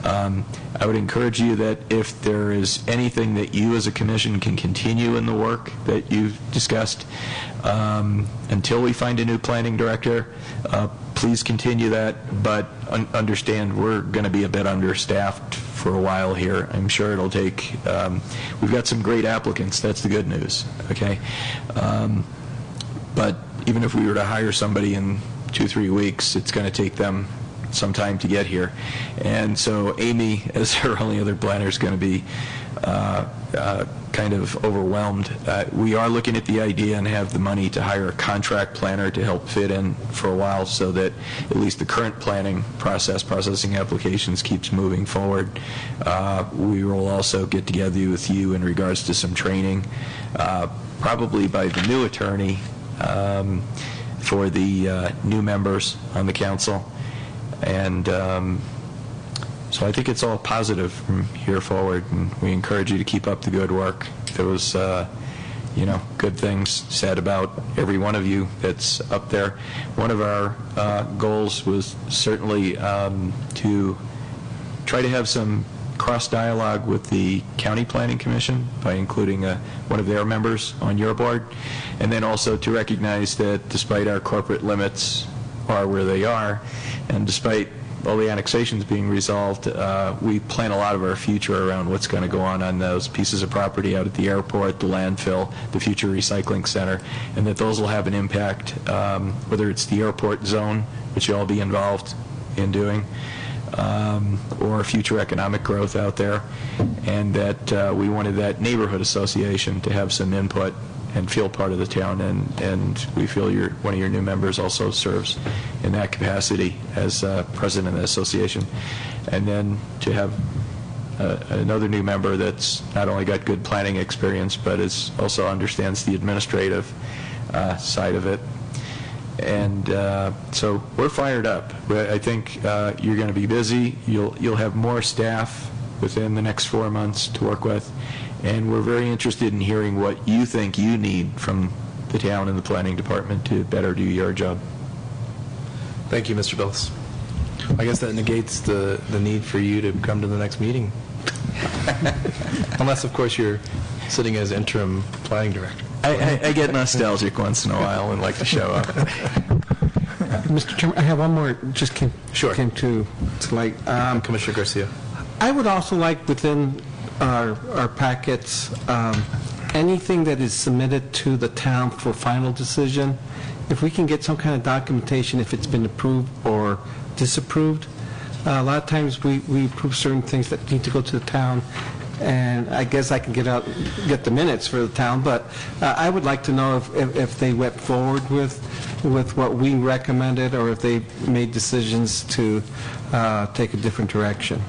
I would encourage you that if there is anything that you as a commission can continue in the work that you've discussed until we find a new planning director, please continue that, but understand we're going to be a bit understaffed for a while here. I'm sure it'll take, we've got some great applicants, that's the good news, okay? But even if we were to hire somebody in 2-3 weeks, it's going to take them some time to get here. And so Amy, as her only other planner, is going to be kind of overwhelmed. We are looking at the idea and have the money to hire a contract planner to help fit in for a while so that at least the current planning process, processing applications, keeps moving forward. We will also get together with you in regards to some training, probably by the new attorney for the new members on the council. And so I think it's all positive from here forward, and we encourage you to keep up the good work. There was, you know, good things said about every one of you that's up there. One of our goals was certainly to try to have some cross-dialogue with the County Planning Commission by including one of their members on your board, and then also to recognize that despite our corporate limits are where they are, and despite all the annexations being resolved, we plan a lot of our future around what's going to go on those pieces of property out at the airport, the landfill, the future recycling center, and that those will have an impact, whether it's the airport zone, which you'll all be involved in doing, or future economic growth out there, and that we wanted that neighborhood association to have some input and feel part of the town, and we feel one of your new members also serves in that capacity as president of the association. And then to have another new member that's not only got good planning experience, but also understands the administrative side of it. And so we're fired up. I think you're going to be busy. You'll have more staff within the next 4 months to work with. And we're very interested in hearing what you think you need from the town and the planning department to better do your job. Thank you, Mr. Billis. I guess that negates the need for you to come to the next meeting. Unless, of course, you're sitting as interim planning director. I get nostalgic once in a while and like to show up. Mr. Chairman, I have one more, just came to light. Commissioner Garcia. I would also like within our packets, anything that is submitted to the town for final decision, if we can get some kind of documentation if it's been approved or disapproved. A lot of times we approve certain things that need to go to the town, and I guess I can get the minutes for the town, but I would like to know if they went forward with what we recommended, or if they made decisions to take a different direction.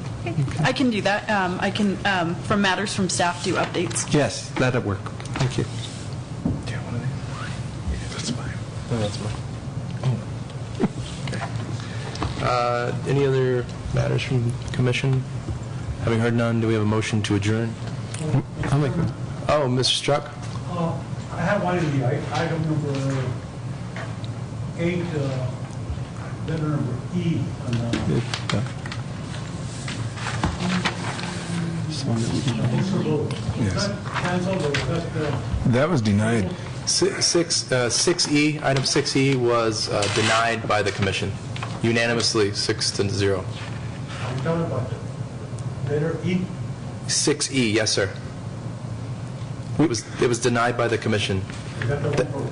I can do that. I can, from matters from staff, do updates. Yes, that'd work. Thank you. That's fine. No, that's fine. Any other matters from the commission? Having heard none, do we have a motion to adjourn? I'll make one. Oh, Mr. Struck? I have one in the item number 8, letter number E. On Yes. Canceled, or was that That was denied. 6E, item 6E was denied by the commission, unanimously, 6-0. are you talking about the letter E? 6E, yes, sir. It was denied by the commission. Is that the one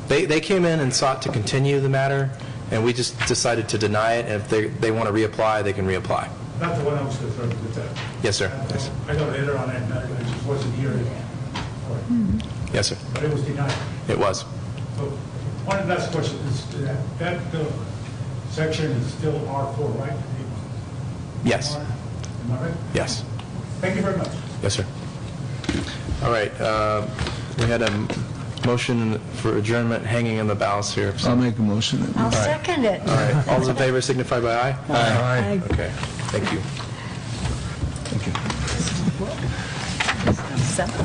for, They came in and sought to continue the matter, and we just decided to deny it, and if they want to reapply, they can reapply. not the one I was concerned with that? Yes, sir. Yes, I got a letter on that matter, I just wasn't here. yes, sir. But it was denied. It was. So, one last question, is that section is still R4, right? Yes. Am I right? Yes. Thank you very much. Yes, sir. All right. We had a motion for adjournment hanging in the balance here. I'll make a motion. I'll second it. All right. All those in favor signify by aye. Aye. Okay. Thank you. Seven.